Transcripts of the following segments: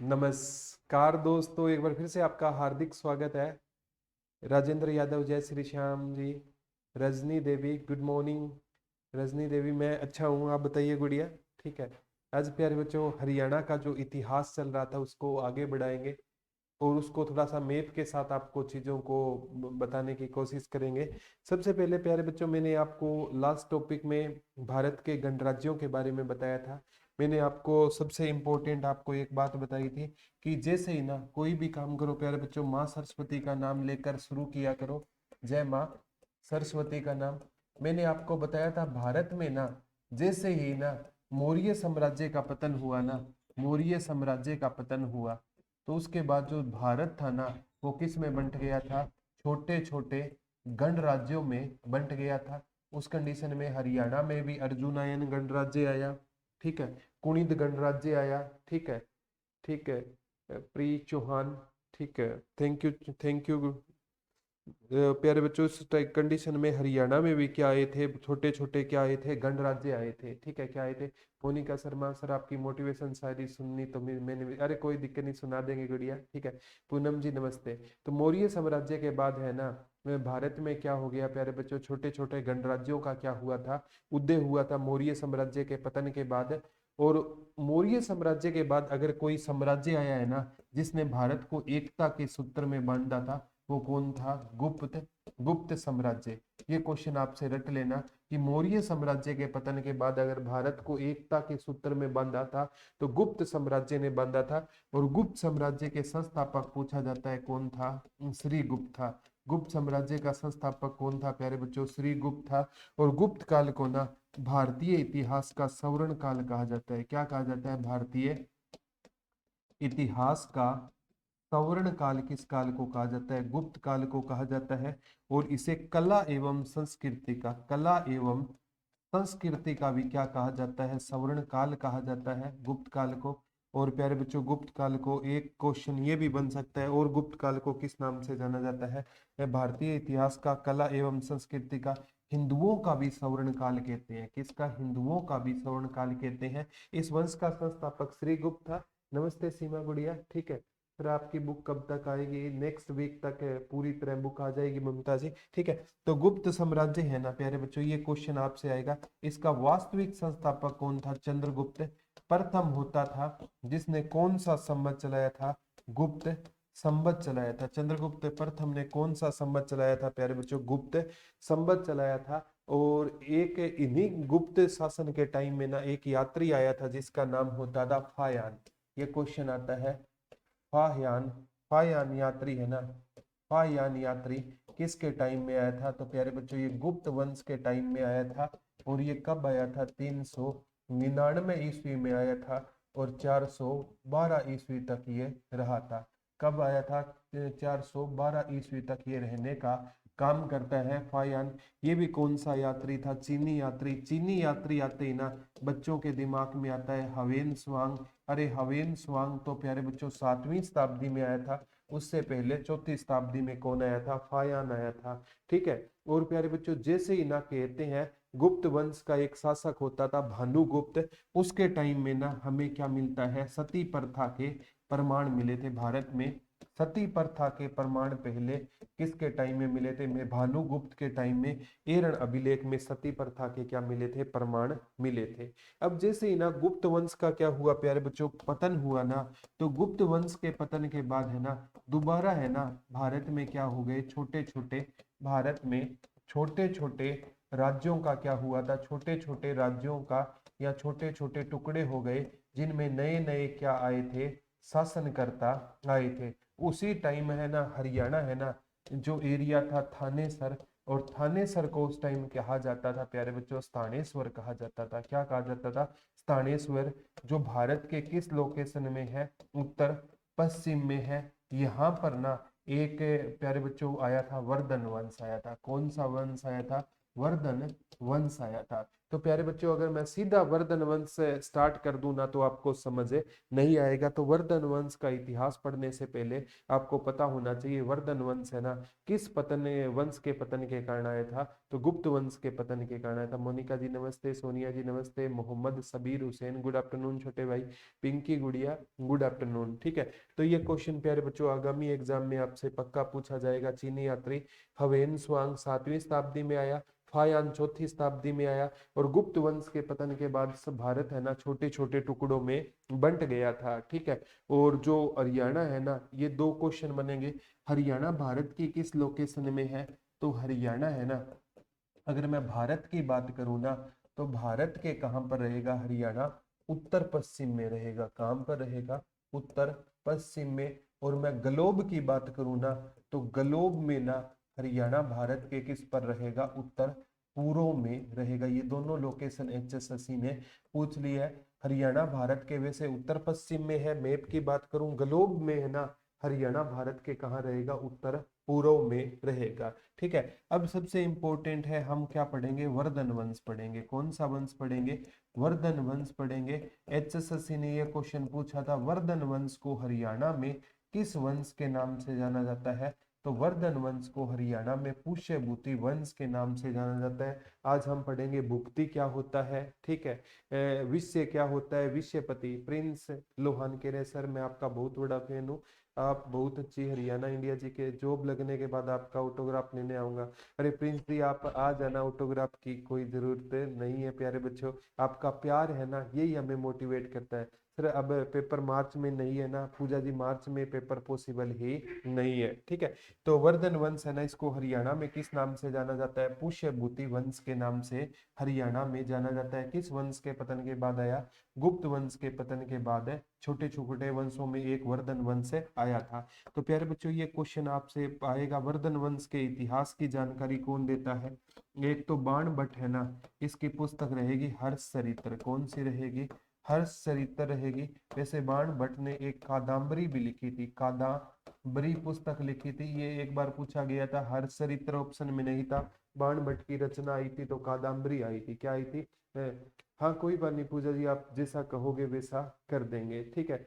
नमस्कार दोस्तों, एक बार फिर से आपका हार्दिक स्वागत है। राजेंद्र यादव, जय श्री श्याम जी। Rajni Devi, good morning. रजनी देवी, मैं अच्छा हूँ, आप बताइए गुड़िया। ठीक है। आज प्यारे बच्चों, हरियाणा का जो इतिहास चल रहा था उसको आगे बढ़ाएंगे और उसको थोड़ा सा मैप के साथ आपको चीज़ों को बताने की कोशिश करेंगे। सबसे पहले प्यारे बच्चों, मैंने आपको लास्ट टॉपिक में भारत के गणराज्यों के बारे में बताया था। मैंने आपको सबसे इम्पोर्टेंट आपको एक बात बताई थी कि जैसे ही ना कोई भी काम करो प्यारे बच्चों, माँ सरस्वती का नाम लेकर शुरू किया करो। जय माँ सरस्वती का नाम। मैंने आपको बताया था भारत में ना जैसे ही ना मौर्य साम्राज्य का पतन हुआ ना, मौर्य साम्राज्य का पतन हुआ तो उसके बाद जो भारत था ना वो किस में बंट गया था? छोटे छोटे गणराज्यों में बंट गया था। उस कंडीशन में हरियाणा में भी अर्जुनायन गणराज्य आया। ठीक है। कुणिद गणराज्य आया। ठीक है। ठीक है। प्री चौहान। ठीक है। Thank you. Thank you. प्यारे बच्चों, इस कंडीशन में हरियाणा में भी क्या आए थे? छोटे छोटे क्या आए थे? गणराज्य आए थे। ठीक है। क्या आए थे? मोनिका शर्मा सर, आपकी मोटिवेशन शायरी सुननी तो मैंने भी, अरे कोई दिक्कत नहीं, सुना देंगे गुड़िया। ठीक है। पूनम जी नमस्ते। तो मौर्य साम्राज्य के बाद है ना भारत में क्या हो गया प्यारे बच्चों? छोटे छोटे गणराज्यों का क्या हुआ था? उदय हुआ था मौर्य साम्राज्य के पतन के बाद। और मौर्य साम्राज्य के बाद अगर कोई साम्राज्य आया है ना जिसने भारत को एकता के सूत्र में बांधा था, वो कौन था? गुप्त। गुप्त साम्राज्य। ये क्वेश्चन आपसे रट लेना कि मौर्य साम्राज्य के पतन के बाद अगर भारत को एकता के सूत्र में बांधा था तो गुप्त साम्राज्य ने बांधा था। और गुप्त साम्राज्य के संस्थापक पूछा जाता है कौन था? श्री गुप्त था। गुप्त साम्राज्य का संस्थापक कौन था प्यारे बच्चों? श्री गुप्त था। और गुप्त काल को ना भारतीय इतिहास का स्वर्ण काल कहा जाता है। क्या कहा जाता है? भारतीय इतिहास का स्वर्ण काल किस काल को कहा जाता है? गुप्त काल को कहा जाता है। और इसे कला एवं संस्कृति का, कला एवं संस्कृति का भी क्या कहा जाता है? स्वर्ण काल कहा जाता है गुप्त काल को। और प्यारे बच्चों, गुप्त काल को एक क्वेश्चन ये भी बन सकता है, और गुप्त काल को किस नाम से जाना जाता है? भारतीय इतिहास का कला एवं संस्कृति का हिंदुओं का भी स्वर्ण काल कहते हैं। किसका? हिंदुओं का भी स्वर्ण काल कहते हैं। इस वंश का संस्थापक श्री गुप्त था। नमस्ते सीमा गुड़िया। ठीक है। फिर आपकी बुक कब तक आएगी? नेक्स्ट वीक तक है, पूरी तरह बुक आ जाएगी ममता जी। ठीक है। तो गुप्त साम्राज्य है ना प्यारे बच्चों, ये क्वेश्चन आपसे आएगा। इसका वास्तविक संस्थापक कौन था? चंद्रगुप्त प्रथम होता था। जिसने कौन सा संवत चलाया था? गुप्त संवत चलाया था। चंद्रगुप्त प्रथम ने कौन सा संवत चलाया था प्यारे बच्चों? गुप्त संवत चलाया था। और एक इन्हीं गुप्त शासन के टाइम में ना एक यात्री आया था जिसका नाम होता था फायान। ये क्वेश्चन आता है। फायान। फायान यात्री है ना, फायान यात्री किसके टाइम में आया था? तो प्यारे बच्चों ये गुप्त वंश के टाइम में आया था। और ये कब आया था? 399 ईस्वी में आया था। और 412 ईस्वी तक ये रहा था। कब आया था? 412 ईस्वी तक ये रहने का काम करता है फायान। ये भी कौन सा यात्री था? चीनी यात्री। चीनी यात्री आते ही ना बच्चों के दिमाग में आता है हवेन स्वांग। अरे हवेन स्वांग तो प्यारे बच्चों 7वीं शताब्दी में आया था। उससे पहले 4थी शताब्दी में कौन आया था? फायान आया था। ठीक है। और प्यारे बच्चों, जैसे ही ना कहते हैं गुप्त वंश का एक शासक होता था भानुगुप्त। उसके टाइम में ना हमें क्या मिलता है? सती प्रथा के प्रमाण मिले थे भारत में। सती प्रथा के प्रमाण पहले किसके टाइम में मिले थे? में भानुगुप्त के टाइम में एरण अभिलेख में सती प्रथा के क्या मिले थे? प्रमाण मिले थे। अब जैसे ही ना गुप्त वंश का क्या हुआ प्यारे बच्चों? पतन हुआ ना। तो गुप्त वंश के पतन के बाद है ना दोबारा है ना भारत में क्या हो गए? छोटे छोटे, भारत में छोटे छोटे राज्यों का क्या हुआ था? छोटे छोटे राज्यों का या छोटे छोटे टुकड़े हो गए जिनमें नए नए क्या आए थे? शासनकर्ता आए थे। उसी टाइम है ना हरियाणा है ना जो एरिया था थानेसर, और थानेसर को उस टाइम कहा जाता था प्यारे बच्चों स्थानेश्वर कहा जाता था। क्या कहा जाता था? स्थानेश्वर। जो भारत के किस लोकेशन में है? उत्तर पश्चिम में है। यहाँ पर ना एक प्यारे बच्चों आया था वर्धन वंश आया था। कौन सा वंश आया था? वर्धन वंश आया था। तो प्यारे बच्चों अगर मैं सीधा वर्धन वंश से स्टार्ट कर दूं ना तो आपको समझ नहीं आएगा। तो वर्धन वंश का इतिहास पढ़ने से पहले आपको पता होना चाहिए वर्धन वंश है ना किस पतन वंश के पतन के कारण आया था। तो गुप्त वंश के पतन के कारण आया था। मोनिका जी नमस्ते, सोनिया जी नमस्ते, मोहम्मद सबीर हुसैन गुड आफ्टरनून, छोटे भाई पिंकी गुड़िया गुड आफ्टरनून। ठीक है, तो ये क्वेश्चन प्यारे बच्चों आगामी एग्जाम में आपसे पक्का पूछा जाएगा। चीनी यात्री हवेन स्वांग 7वीं शताब्दी में आया, फायान 4वीं शताब्दी में आया, और गुप्त वंश के पतन के बाद सब भारत है ना छोटे छोटे टुकड़ों में बंट गया था। ठीक है, और जो हरियाणा है ना, ये 2 क्वेश्चन बनेंगे। हरियाणा भारत की किस लोकेशन में है? तो हरियाणा है ना, अगर मैं भारत की बात करूं ना तो भारत के कहां पर रहेगा हरियाणा? उत्तर पश्चिम में रहेगा। कहां पर रहेगा? उत्तर पश्चिम में। और मैं ग्लोब की बात करूं ना तो ग्लोब में ना हरियाणा भारत के किस पर रहेगा? उत्तर पूर्व में रहेगा। ये दोनों लोकेशन एचएसएससी ने पूछ लिया है। हरियाणा भारत के वैसे उत्तर पश्चिम में है। मैप की बात करूं ग्लोब में है ना, हरियाणा भारत के कहाँ रहेगा? उत्तर पूर्व में रहेगा। ठीक है, अब सबसे इंपॉर्टेंट है हम क्या पढ़ेंगे? वर्धन वंश पढ़ेंगे। कौन सा वंश पढ़ेंगे? वर्धन वंश पढ़ेंगे। एचएसएससी ने यह क्वेश्चन पूछा था, वर्धन वंश को हरियाणा में किस वंश के नाम से जाना जाता है? तो वर्धन वंश को हरियाणा में पुष्यभूति वंश के नाम से जाना जाता है। आज हम पढ़ेंगे भुक्ति क्या होता है। ठीक है, विषय क्या होता है? विषयपति प्रिंस लोहान कह रहे सर मैं आपका बहुत बड़ा फैन हूँ, आप बहुत अच्छी हरियाणा इंडिया जी के जॉब लगने के बाद आपका ऑटोग्राफ लेने आऊंगा। अरे प्रिंस जी आप आ जाना, ऑटोग्राफ की कोई जरूरत नहीं है। प्यारे बच्चों आपका प्यार है ना यही हमें मोटिवेट करता है। सर अब पेपर मार्च में नहीं है ना पूजा जी, मार्च में पेपर पॉसिबल ही नहीं है। ठीक है, तो वर्धन वंश है ना इसको हरियाणा में किस नाम से जाना जाता है? पुष्यभूति वंश के नाम से हरियाणा में जाना जाता है। किस वंश के पतन के बाद आया? गुप्त वंश के पतन के बाद है। छोटे छोटे वंशों में एक वर्धन वंश आया था। तो प्यारे बच्चों ये क्वेश्चन आपसे आएगा, वर्धन वंश के इतिहास की जानकारी कौन देता है? एक तो बाण भट्ट है ना, इसकी पुस्तक रहेगी हर्षचरित्र। कौन सी रहेगी? हर्षचरित्र रहेगी। वैसे बाण भट्ट ने एक कादम्बरी भी लिखी थी, कादम्बरी पुस्तक लिखी थी। ये एक बार पूछा गया था, हर्षचरित्र ऑप्शन में नहीं था। बाण भट्ट की रचना आई थी तो कादम्बरी आई थी। क्या आई थी? हाँ कोई बात नहीं पूजा जी, आप जैसा कहोगे वैसा कर देंगे। ठीक है,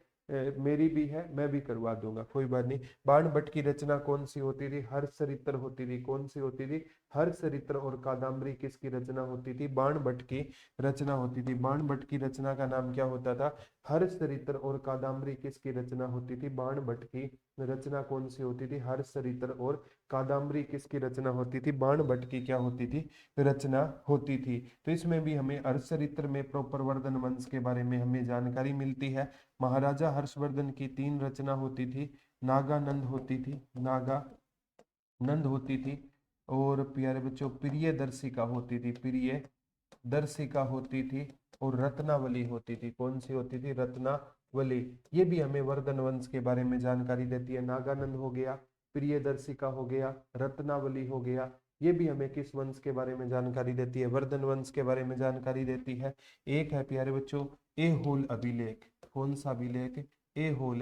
मेरी भी है, मैं भी करवा दूंगा, कोई बात नहीं। बाण भट्ट की रचना कौन सी होती थी? हर्षचरित्र होती थी। कौन सी होती थी? हर्षचरित्र। और कादम्बरी किसकी रचना होती थी? बाण भट्ट की रचना होती थी। बाण भट्ट की रचना का नाम क्या होता था? हर्षचरित्र। और कादम्बरी किसकी रचना होती थी? बाण भट्ट की रचना कौन सी होती थी? हर्षचरित्र। और कादम्बरी किसकी रचना होती थी? बाण भट्ट की क्या होती थी? रचना होती थी। तो इसमें भी हमें हर्षचरित्र में प्रॉपर वर्धन वंश के बारे में हमें जानकारी मिलती है। महाराजा हर्षवर्धन की 3 रचना होती थी। नागानंद होती थी, नागानंद होती थी। और प्यारे बच्चों प्रियदर्शिका होती थी, प्रियदर्शिका होती थी। और रत्नावली होती थी। कौन सी होती थी? रत्नावली। ये भी हमें वर्धन वंश के बारे में जानकारी देती है। नागानंद हो गया, प्रियदर्शिका हो गया, रत्नावली हो गया। ये भी हमें किस वंश के बारे में जानकारी देती है? वर्धन वंश के बारे में जानकारी देती है। एक है प्यारे बच्चों एहोल अभिलेख। कौन सा अभिलेख? एहोल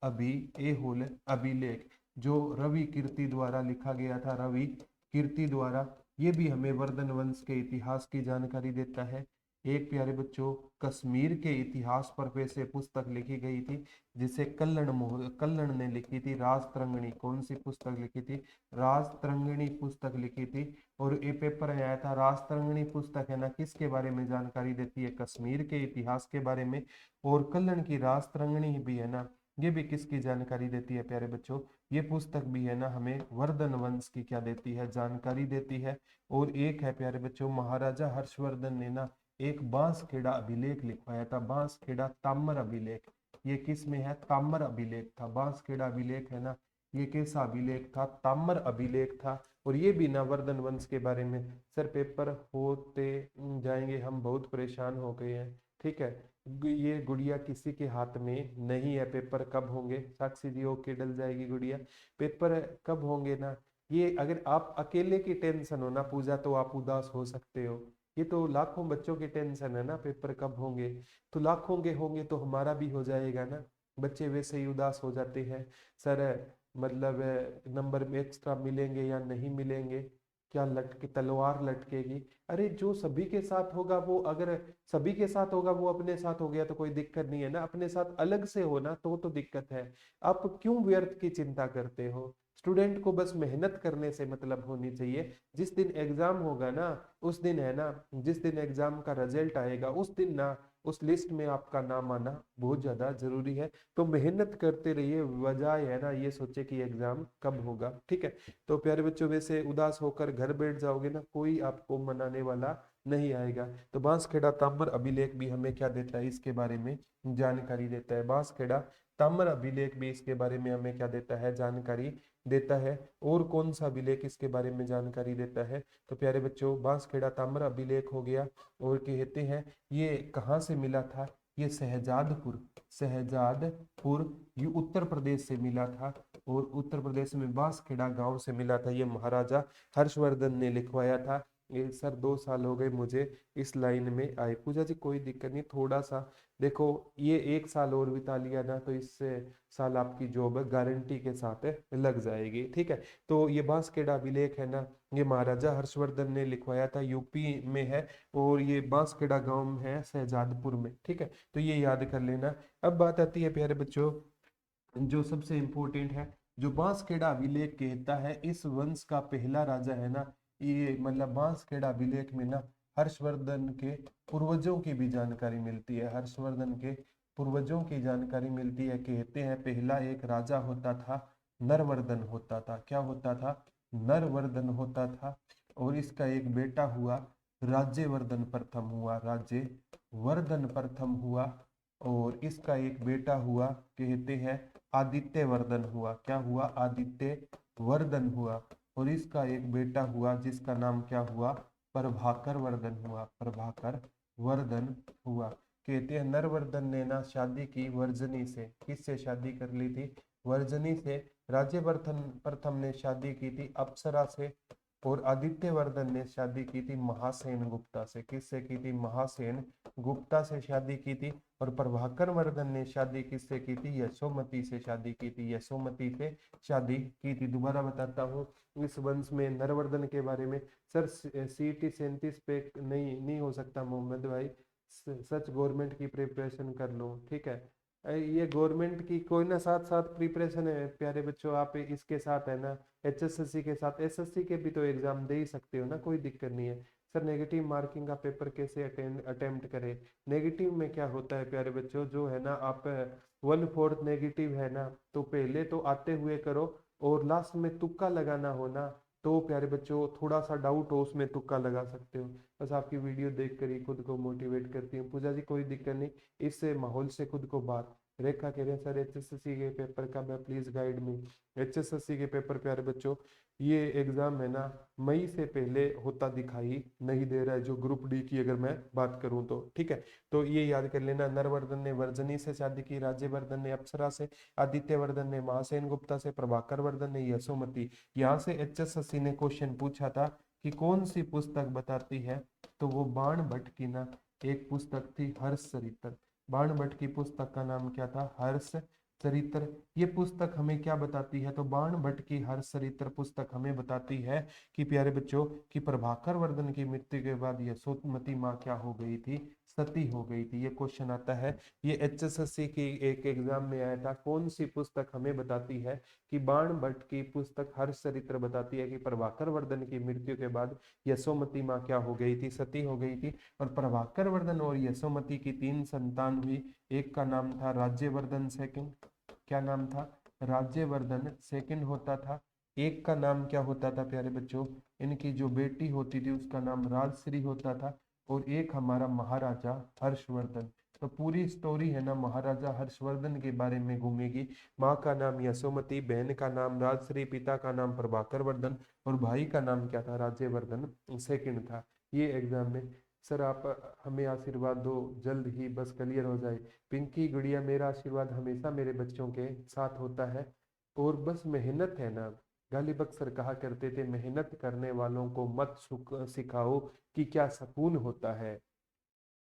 एहोल अभिलेख, जो रवि कीर्ति द्वारा लिखा गया था, रवि कीर्ति द्वारा। ये भी हमें वर्धन वंश के इतिहास की जानकारी देता है। एक प्यारे बच्चों कश्मीर के इतिहास पर वैसे पुस्तक लिखी गई थी जिसे कल्लण ने लिखी थी, राजतरंगिणी। कौन सी पुस्तक लिखी थी? राजतरंगिणी पुस्तक लिखी थी। और ये पेपर में आया था। राजतरंगिणी पुस्तक है ना किसके बारे में जानकारी देती है? कश्मीर के इतिहास के बारे में। और कल्लण की राजतरंगिणी भी है ना, ये भी किसकी जानकारी देती है प्यारे बच्चों? ये पुस्तक भी है ना हमें वर्धन वंश की क्या देती है? जानकारी देती है। और एक है प्यारे बच्चों महाराजा हर्षवर्धन ने ना एक बांसखेड़ा अभिलेख लिखवाया था, बांसखेड़ा ताम्र अभिलेख। ये किस में है? ताम्र अभिलेख था। बांसखेड़ा अभिलेख है ना, ये कैसा अभिलेख था? ताम्र अभिलेख था। और ये भी ना वर्धन वंश के बारे में। सर पेपर होते जाएंगे, हम बहुत परेशान हो गए हैं। ठीक है, ये गुड़िया किसी के हाथ में नहीं है। पेपर कब होंगे? साक्षी जी ओके डल जाएगी गुड़िया। पेपर कब होंगे ना, ये अगर आप अकेले की टेंशन हो ना पूजा तो आप उदास हो सकते हो। ये तो लाखों बच्चों की टेंशन है ना पेपर कब होंगे। तो लाखों के होंगे तो हमारा भी हो जाएगा ना। बच्चे वैसे ही उदास हो जाते हैं, सर मतलब नंबर में एक्स्ट्रा मिलेंगे या नहीं मिलेंगे। क्या लटके, तलवार लटकेगी? अरे जो सभी के साथ होगा वो, अगर सभी के साथ होगा वो अपने साथ हो गया तो कोई दिक्कत नहीं है ना, अपने साथ अलग से हो ना तो दिक्कत है। आप क्यों व्यर्थ की चिंता करते हो? स्टूडेंट को बस मेहनत करने से मतलब होनी चाहिए। जिस दिन एग्जाम होगा ना, उस दिन है ना, जिस दिन एग्जाम का रिजल्ट आएगा उस दिन ना, उस लिस्ट में आपका नाम आना बहुत ज्यादा जरूरी है। तो मेहनत करते रहिए, बजाय है ना ये सोचे कि एग्जाम कब होगा। ठीक है, तो प्यारे बच्चों, वैसे उदास होकर घर बैठ जाओगे ना, कोई आपको मनाने वाला नहीं आएगा। तो बांसखेड़ा ताम्र अभिलेख भी हमें क्या देता है, इसके बारे में जानकारी देता है। बांसखेड़ा ताम्र अभिलेख भी इसके बारे में हमें क्या देता है, जानकारी देता है। और कौन सा अभिलेख इसके बारे में जानकारी देता है? तो प्यारे बच्चों, बांसखेड़ा ताम्र अभिलेख हो गया। और कहते हैं ये कहाँ से मिला था? ये शहजादपुर, शहजादपुर ये उत्तर प्रदेश से मिला था। और उत्तर प्रदेश में बांसखेड़ा गांव से मिला था। ये महाराजा हर्षवर्धन ने लिखवाया था। ये सर 2 साल हो गए मुझे इस लाइन में आए। पूजा जी कोई दिक्कत नहीं, थोड़ा सा देखो, ये 1 साल और बिता लिया ना तो इससे साल आपकी जॉब गारंटी के साथ लग जाएगी। ठीक है, तो ये बांसखेड़ा अभिलेख है ना, ये महाराजा हर्षवर्धन ने लिखवाया था, यूपी में है। और ये बांसखेड़ा गांव है शहजादपुर में। ठीक है, तो ये याद कर लेना। अब बात आती है प्यारे बच्चों जो सबसे इम्पोर्टेंट है, जो बांसखेड़ा अभिलेख कहता है इस वंश का पहला राजा है ना, ये मतलब बांसखेड़ा अभिलेख में ना हर्षवर्धन के पूर्वजों की भी जानकारी मिलती है। हर्षवर्धन के पूर्वजों की जानकारी मिलती है। कहते हैं पहला एक राजा होता था, नरवर्धन होता था। क्या होता था? नरवर्धन होता था। और इसका एक बेटा हुआ, राज्यवर्धन प्रथम हुआ, राज्यवर्धन प्रथम हुआ। और इसका एक बेटा हुआ, कहते हैं आदित्य वर्धन हुआ। क्या हुआ? आदित्य वर्धन हुआ। और इसका एक बेटा हुआ जिसका नाम क्या हुआ? प्रभाकर वर्धन हुआ, प्रभाकर वर्धन हुआ। कहते हैं नरवर्धन ने ना शादी की वर्जनी से। किससे शादी कर ली थी? वर्जनी से। राज्यवर्धन प्रथम ने शादी की थी अप्सरा से। और आदित्य वर्धन ने शादी की थी महासेन गुप्ता से। किससे की थी? महासेन गुप्ता से शादी की थी। और प्रभाकर वर्धन ने शादी किससे की थी? यशोमती से शादी की थी, यशोमती से शादी की थी। दोबारा बताता हूँ इस वंश में नरवर्धन के बारे में। सर CET 37 पे नहीं हो सकता मोहम्मद भाई, सच गवर्नमेंट की प्रिपरेशन कर लो। ठीक है, ये गवर्नमेंट की कोई ना साथ साथ प्रिपरेशन है प्यारे बच्चों, आप इसके साथ है ना HSSC के साथ SSC के भी तो एग्जाम दे ही सकते हो ना, कोई दिक्कत नहीं है। सर नेगेटिव मार्किंग का पेपर कैसे अटेम्प्ट करें? नेगेटिव में क्या होता है प्यारे बच्चों, जो है ना आप 1/4 नेगेटिव है ना, तो पहले तो आते हुए करो और लास्ट में तुक्का लगाना हो ना, तो प्यारे बच्चों थोड़ा सा डाउट हो उसमें तुक्का लगा सकते हो। बस आपकी वीडियो देख कर ही खुद को मोटिवेट करती हूँ। पूजा जी कोई दिक्कत नहीं, इस माहौल से खुद को बात। रेखा कह रहे हैं सर HSSC के पेपर का मैं प्लीज गाइड मी। HSSC के पेपर प्यारे बच्चों ये एग्जाम है ना मई से पहले होता दिखाई नहीं दे रहा है, जो ग्रुप डी की अगर मैं बात करूं तो। ठीक है, तो ये याद कर लेना, नरवर्धन ने वर्जनी से शादी की, राज्यवर्धन ने अप्सरा से, आदित्य वर्धन ने महासेन गुप्ता से, प्रभाकर वर्धन ने यशोमती। यहाँ से HSSC ने क्वेश्चन पूछा था कि कौन सी पुस्तक बताती है, तो वो बाण भट्ट की ना एक पुस्तक थी हर्ष चरित्र। बाण भट्ट की पुस्तक का नाम क्या था? हर्ष चरित्र। ये पुस्तक हमें क्या बताती है? तो बाण भट्ट की हर्ष चरित्र पुस्तक हमें बताती है कि प्यारे बच्चों कि प्रभाकर वर्धन की मृत्यु के बाद यशोमती माँ क्या हो गई थी? सती हो गई थी। ये क्वेश्चन आता है, ये HSSC की एक एग्जाम में आया था। कौन सी पुस्तक हमें बताती है कि बाण भट्ट की पुस्तक हर्ष चरित्र बताती है कि प्रभाकर वर्धन की मृत्यु के बाद यशोमती माँ क्या हो गई थी? सती हो गई थी। और प्रभाकर वर्धन और यशोमती की 3 संतान हुई। एक का नाम था राज्यवर्धन सेकंड। क्या नाम था? राज्यवर्धन सेकंड होता था। एक का नाम क्या होता था प्यारे बच्चों? इनकी जो बेटी होती थी उसका नाम राजश्री होता था। और एक हमारा महाराजा हर्षवर्धन। तो पूरी स्टोरी है ना महाराजा हर्षवर्धन के बारे में घूमेगी। माँ का नाम यशोमती, बहन का नाम राजश्री, पिता का नाम प्रभाकर वर्धन और भाई का नाम क्या था? राज्यवर्धन सेकंड था। ये एग्जाम में सर आप हमें आशीर्वाद दो, जल्द ही बस क्लियर हो जाए। पिंकी गुड़िया, मेरा आशीर्वाद हमेशा मेरे बच्चों के साथ होता है। और बस मेहनत है ना, गालिब अक्सर कहा करते थे मेहनत करने वालों को मत सिखाओ कि क्या सुकून होता है।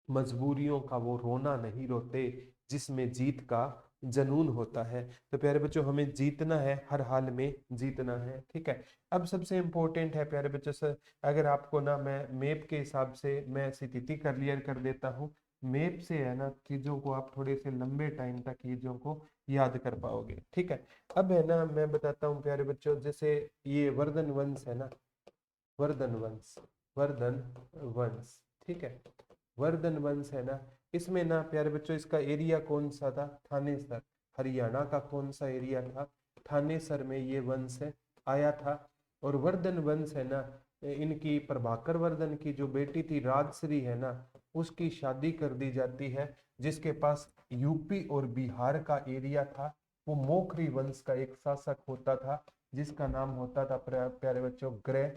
मजबूरियों का वो रोना नहीं रोते जिसमें जीत का जनून होता है। तो प्यारे बच्चों हमें जीतना है, हर हाल में जीतना है, ठीक है। अब सबसे इम्पोर्टेंट है प्यारे बच्चों से, अगर आपको ना मैं मैप के हिसाब से मैं स्थिति क्लियर कर देता हूँ। मैप से है ना चीजों को आप थोड़े से लंबे टाइम तक चीजों को याद कर पाओगे, ठीक है। अब है ना मैं बताता हूँ प्यारे बच्चों, जैसे ये वर्धन वंश है ना, वर्धन वंश, वर्धन वंश, ठीक है। वर्धन वंश है ना, इसमें ना प्यारे बच्चों इसका एरिया कौन सा था, थानेसर, हरियाणा का कौन सा एरिया था, थानेसर में ये वंश है आया था। और वर्धन वंश है ना, इनकी प्रभाकर वर्धन की जो बेटी थी राजश्री है ना, उसकी शादी कर दी जाती है, जिसके पास यूपी और बिहार का एरिया था। वो मोखरी वंश का एक शासक होता था, जिसका नाम होता था प्यारे बच्चों ग्रह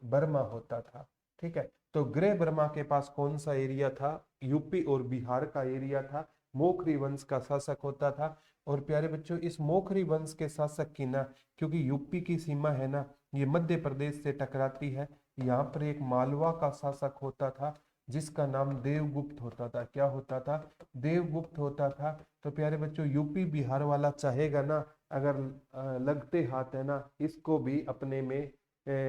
बर्मा होता था, ठीक है। तो ग्रह बर्मा के पास कौन सा एरिया था, यूपी और बिहार का एरिया था, मोखरी वंश का शासक होता था। और प्यारे बच्चों इस मोखरी वंश के शासक की ना, क्योंकि यूपी की सीमा है ना ये मध्य प्रदेश से टकराती है, यहाँ पर एक मालवा का शासक होता था, जिसका नाम देवगुप्त होता था। क्या होता था, देवगुप्त होता था। तो प्यारे बच्चों यूपी बिहार वाला चाहेगा ना, अगर लगते हाथ है ना इसको भी अपने में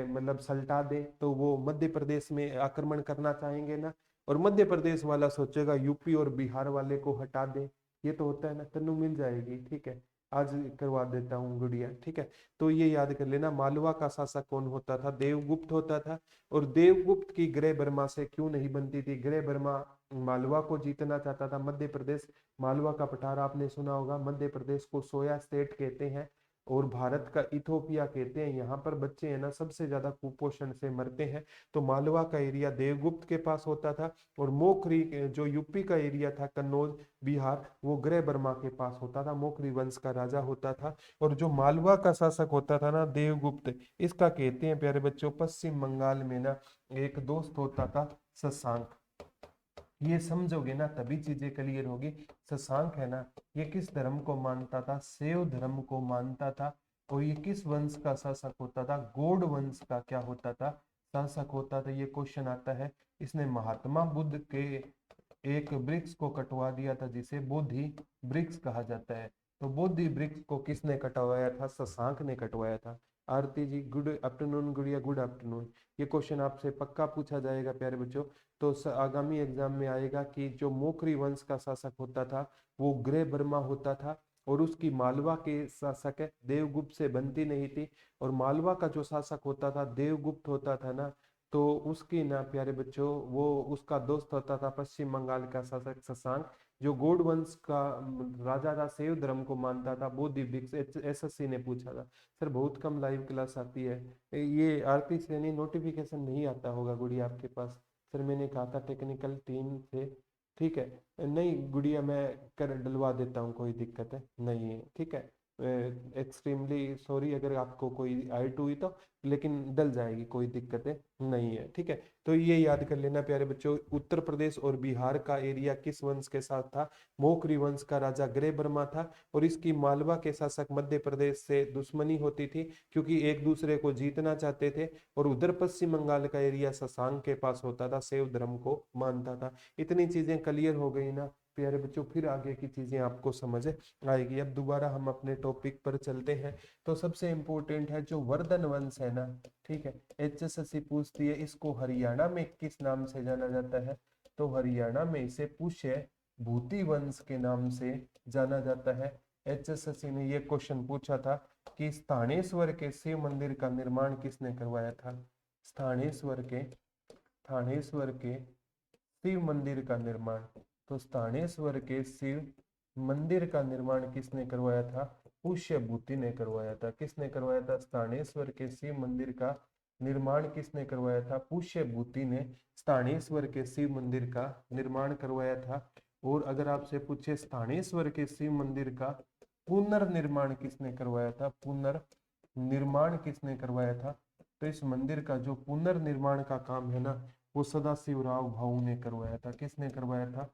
मतलब सल्टा दे, तो वो मध्य प्रदेश में आक्रमण करना चाहेंगे ना, और मध्य प्रदेश वाला सोचेगा यूपी और बिहार वाले को हटा दे। ये तो होता है ना, तन्नू मिल जाएगी, ठीक है। आज करवा देता हूँ गुड़िया, ठीक है। तो ये याद कर लेना, मालवा का शासक कौन होता था, देवगुप्त होता था। और देवगुप्त की ग्रह बर्मा से क्यों नहीं बनती थी, ग्रह बर्मा मालवा को जीतना चाहता था, मध्य प्रदेश, मालवा का पठार आपने सुना होगा, मध्य प्रदेश को सोया स्टेट कहते हैं और भारत का इथोपिया कहते हैं। यहाँ पर बच्चे है ना सबसे ज्यादा कुपोषण से मरते हैं। तो मालवा का एरिया देवगुप्त के पास होता था, और मोखरी जो यूपी का एरिया था कन्नौज बिहार, वो ग्रह बर्मा के पास होता था, मोखरी वंश का राजा होता था। और जो मालवा का शासक होता था ना देवगुप्त, इसका कहते हैं प्यारे बच्चों पश्चिम बंगाल में ना एक दोस्त होता था शशांक। ये समझोगे ना तभी चीजें क्लियर होगी। शशांक है ना, ये किस धर्म को मानता था, शैव धर्म को मानता था। और ये किस वंश का शासक होता था, गौड़ वंश का क्या होता था, शासक होता था। ये क्वेश्चन आता है। इसने महात्मा बुद्ध के एक वृक्ष को कटवा दिया था, जिसे बोधि वृक्ष कहा जाता है। तो बोधि वृक्ष को किसने कटवाया था, शशांक ने कटवाया था। आरती जी गुड आफ्टरनून, गुड़िया गुड आफ्टरनून। ये क्वेश्चन आपसे पक्का पूछा जाएगा प्यारे बच्चों। तो आगामी एग्जाम में आएगा कि जो मोखरी वंश का शासक होता था वो ग्रह बर्मा होता था, और उसकी मालवा के शासक है देवगुप्त से बनती नहीं थी। और मालवा का जो शासक होता था देवगुप्त होता था ना, तो उसकी ना प्यारे बच्चों वो उसका दोस्त होता था पश्चिम बंगाल का शासक शशांक, जो गौड़ वंश का राजा था, शैव धर्म को मानता था। बोधि वृक्ष एसएससी ने पूछा था। सर बहुत कम लाइव क्लास आती है, ये आरती श्रेणी नोटिफिकेशन नहीं आता होगा गुड़िया आपके पास। सर मैंने कहा था टेक्निकल टीम से, ठीक है। नहीं गुड़िया मैं कर डलवा देता हूँ, कोई दिक्कत है नहीं है, ठीक है। एक्सट्रीमली सॉरी अगर आपको कोई आई टू हुई तो, लेकिन डल जाएगी, कोई दिक्कत है नहीं है, ठीक है। तो ये याद कर लेना प्यारे बच्चों, उत्तर प्रदेश और बिहार का एरिया किस वंश के साथ था, मोखरी वंश का राजा ग्रह बर्मा था। और इसकी मालवा के शासक मध्य प्रदेश से दुश्मनी होती थी, क्योंकि एक दूसरे को जीतना चाहते थे। और उधर पश्चिम बंगाल का एरिया शशांक के पास होता था, शैव धर्म को मानता था। इतनी चीजें क्लियर हो गई ना प्यारे बच्चों, फिर आगे की चीजें आपको समझ आएगी। अब दोबारा हम अपने टॉपिक पर चलते हैं। तो सबसे इम्पोर्टेंट है जो वर्धन वंश है ना, ठीक है। एचएसएससी पूछती है इसको हरियाणा में किस नाम से जाना जाता है, तो हरियाणा में इसे पुष्य भूति वंश के नाम से जाना जाता है। एचएसएससी ने ये क्वेश्चन पूछा था कि स्थानेश्वर के शिव मंदिर का निर्माण किसने करवाया था, स्थानेश्वर के शिव मंदिर का निर्माण। तो स्थानेश्वर के शिव मंदिर का निर्माण किसने करवाया था, पुष्यभूति ने करवाया था। किसने करवाया था, स्थानेश्वर के शिव मंदिर का निर्माण किसने करवाया था, पुष्यभूति ने स्थानेश्वर के शिव मंदिर का निर्माण करवाया था। और अगर आपसे पूछे स्थानेश्वर के शिव मंदिर का पुनर्निर्माण किसने करवाया था, पुनर्निर्माण किसने करवाया था, तो इस मंदिर का जो पुनर्निर्माण का काम है ना, वो सदाशिवराव भाऊ ने करवाया था। किसने करवाया था,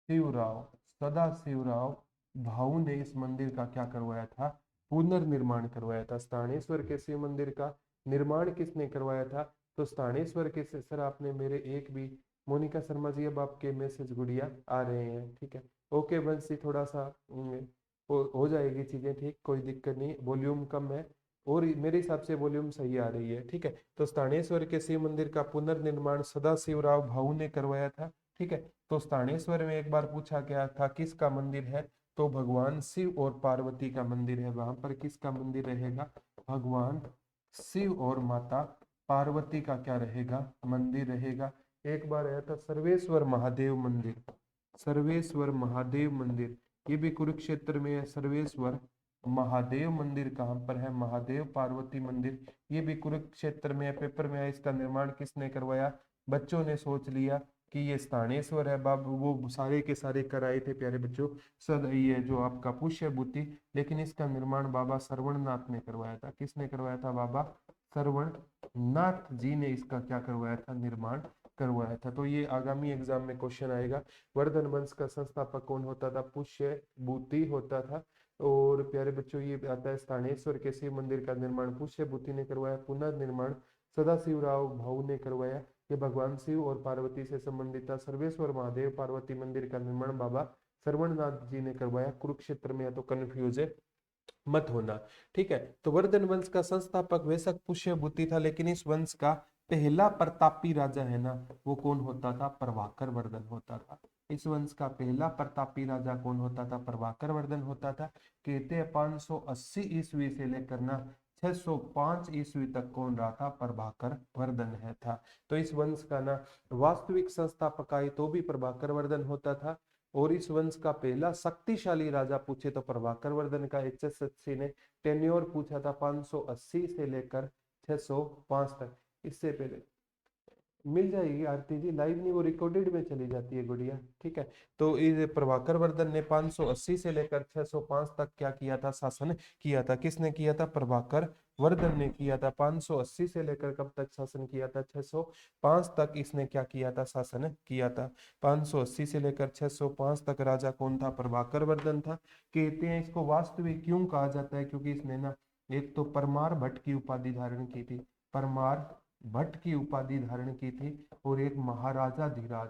शिवराव सदाशिवराव भाऊ ने इस मंदिर का क्या करवाया था, पुनर्निर्माण करवाया था। स्थानेश्वर के शिव मंदिर का निर्माण किसने करवाया था, तो स्थानेश्वर के सर आपने मेरे एक भी मोनिका शर्मा जी अब आपके मैसेज गुड़िया आ रहे हैं, ठीक है। ओके बंसी, थोड़ा सा हो जाएगी चीजें ठीक, कोई दिक्कत नहीं, वॉल्यूम कम है और मेरे हिसाब से वॉल्यूम सही आ रही है। ठीक है, तो स्थानेश्वर के शिव मंदिर का पुनर्निर्माण सदाशिवराव भाऊ ने करवाया था। ठीक है, तो स्थानेश्वर में एक बार पूछा गया था किसका मंदिर है, तो भगवान शिव और पार्वती का मंदिर है। वहां पर किसका मंदिर रहेगा, भगवान शिव और माता पार्वती का क्या रहेगा, मंदिर रहेगा। एक बार आया था सर्वेश्वर महादेव मंदिर, सर्वेश्वर महादेव मंदिर, ये भी कुरुक्षेत्र में है। सर्वेश्वर महादेव मंदिर कहाँ पर है, महादेव पार्वती मंदिर, ये भी कुरुक्षेत्र में है, पेपर में है। इसका निर्माण किसने करवाया, बच्चों ने सोच लिया कि ये स्थानेश्वर है, बाबू वो सारे के सारे कराए थे प्यारे बच्चों सद ये जो आपका पुष्य बुद्धि, लेकिन इसका निर्माण बाबा श्रवणनाथ ने करवाया था। किसने करवाया था, बाबा श्रवणनाथ जी ने इसका क्या करवाया था, निर्माण करवाया था। तो ये आगामी एग्जाम में क्वेश्चन आएगा। वर्धन वंश का संस्थापक कौन होता था, पुष्य भूति होता था। और प्यारे बच्चों ये आता है स्थानेश्वर के शिव मंदिर का निर्माण पुष्य भूति ने करवाया, पुनर्निर्माण सदाशिवराव भाऊ ने करवाया। ये भगवान शिव और पार्वती से संबंधित था। सर्वेश्वर महादेव पार्वती मंदिर का निर्माण बाबा श्रवणनाथ जी ने करवाया। कुरुक्षेत्र में है तो कंफ्यूज है मत होना। ठीक है, तो वर्धन वंश का संस्थापक वैशक पुष्यभूति था, लेकिन इस वंश का पहला प्रतापी राजा है ना, वो कौन होता था, प्रभाकर वर्धन होता था। इस वंश का पहला प्रतापी राजा कौन होता था, प्रभाकर वर्धन होता था। कहते हैं 580 ईस्वी से लेकर ना 605 ईस्वी तक कौन रहा था, प्रभाकर वर्धन है था। तो इस वंश का ना वास्तविक संस्थापक आए तो भी प्रभाकर वर्धन होता था। और इस वंश का पहला शक्तिशाली राजा पूछे तो प्रभाकर वर्धन का। HSSC ने टेन्योर पूछा था 580 से लेकर 605 तक। इससे पहले मिल जाएगी आरती जी, लाइव नहीं वो रिकॉर्डेड में चली जाती है गुड़िया। ठीक है, तो इस प्रभाकर वर्धन ने 580 से लेकर 605 तक क्या किया था, शासन किया था। किसने किया था, प्रभाकर वर्धन ने किया था। 580 से लेकर कब तक शासन किया था, 605 तक इसने क्या किया था, शासन किया था। 580 से लेकर 605 तक राजा कौन था, प्रभाकर वर्धन था। कहते हैं इसको वास्तविक क्यों कहा जाता है, क्योंकि इसने ना एक तो परमार भट्ट की उपाधि धारण की थी, परमार भट्ट की उपाधि धारण की थी, और एक महाराजा धीराज,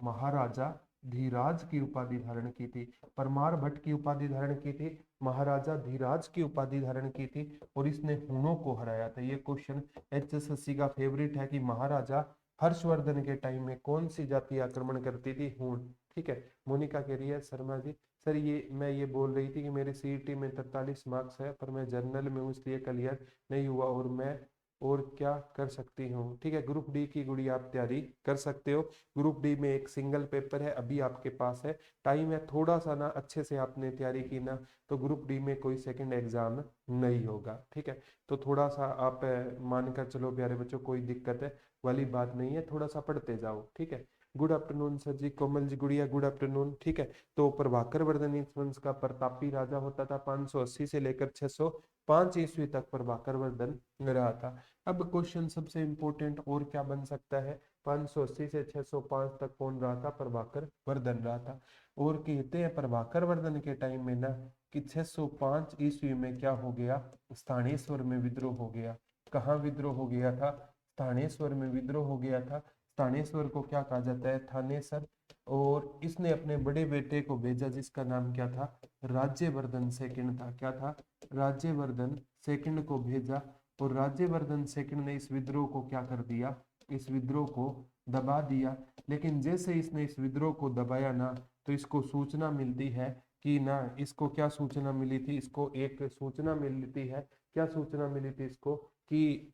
महाराजा धीराज की उपाधि धारण की थी। परमार भट्ट की उपाधि धारण की थी, महाराजा धीराज की उपाधि धारण की थी, और इसने हुणों को हराया था। ये क्वेश्चन HSSC का फेवरेट है कि महाराजा हर्षवर्धन के टाइम में कौन सी जाति आक्रमण करती थी, हुण। ठीक है, मोनिका कह रही है शर्मा जी सर ये मैं ये बोल रही थी कि मेरे CET में 43 मार्क्स है, पर मैं जर्नल में हूँ इसलिए क्लियर नहीं हुआ, और मैं और क्या कर सकती हूँ। ठीक है, ग्रुप डी की गुड़ी आप तैयारी कर सकते हो। ग्रुप डी में एक सिंगल पेपर है अभी आपके पास है, टाइम है थोड़ा सा ना, अच्छे से आपने तैयारी की ना तो ग्रुप डी में कोई सेकंड एग्जाम नहीं होगा। ठीक है, तो थोड़ा सा आप मानकर चलो प्यारे बच्चों, कोई दिक्कत है वाली बात नहीं है, थोड़ा सा पढ़ते जाओ। ठीक है, गुड आफ्टरनून सर जी, कोमल जी गुड़िया गुड आफ्टरनून। ठीक है, तो प्रभाकर वर्धन इस वंश का प्रतापी राजा होता था। 580 से लेकर 605 ईस्वी तक प्रभाकर वर्धन रहा था। अब क्वेश्चन सबसे इंपॉर्टेंट और क्या बन सकता है, 580 से 605 तक कौन रहा था, प्रभाकर वर्धन रहा था। और कहते हैं प्रभाकर वर्धन के टाइम में ना कि 605 ईस्वी में क्या हो गया, स्थानेश्वर में विद्रोह हो गया। कहाँ विद्रोह हो गया था, स्थानेश्वर में विद्रोह हो गया था। स्थानेश्वर को क्या कहा जाता है, थानेसर। और इसने अपने बड़े बेटे को भेजा जिसका नाम क्या था, राज्यवर्धन सेकंड था। क्या था, राज्यवर्धन सेकंड को भेजा, और राज्यवर्धन सेकंड ने इस विद्रोह को क्या कर दिया, इस विद्रोह को दबा दिया। लेकिन जैसे इसने इस विद्रोह को दबाया ना तो इसको सूचना मिलती है कि ना, इसको क्या सूचना मिली थी, इसको एक सूचना मिलती है। क्या सूचना मिली थी इसको, कि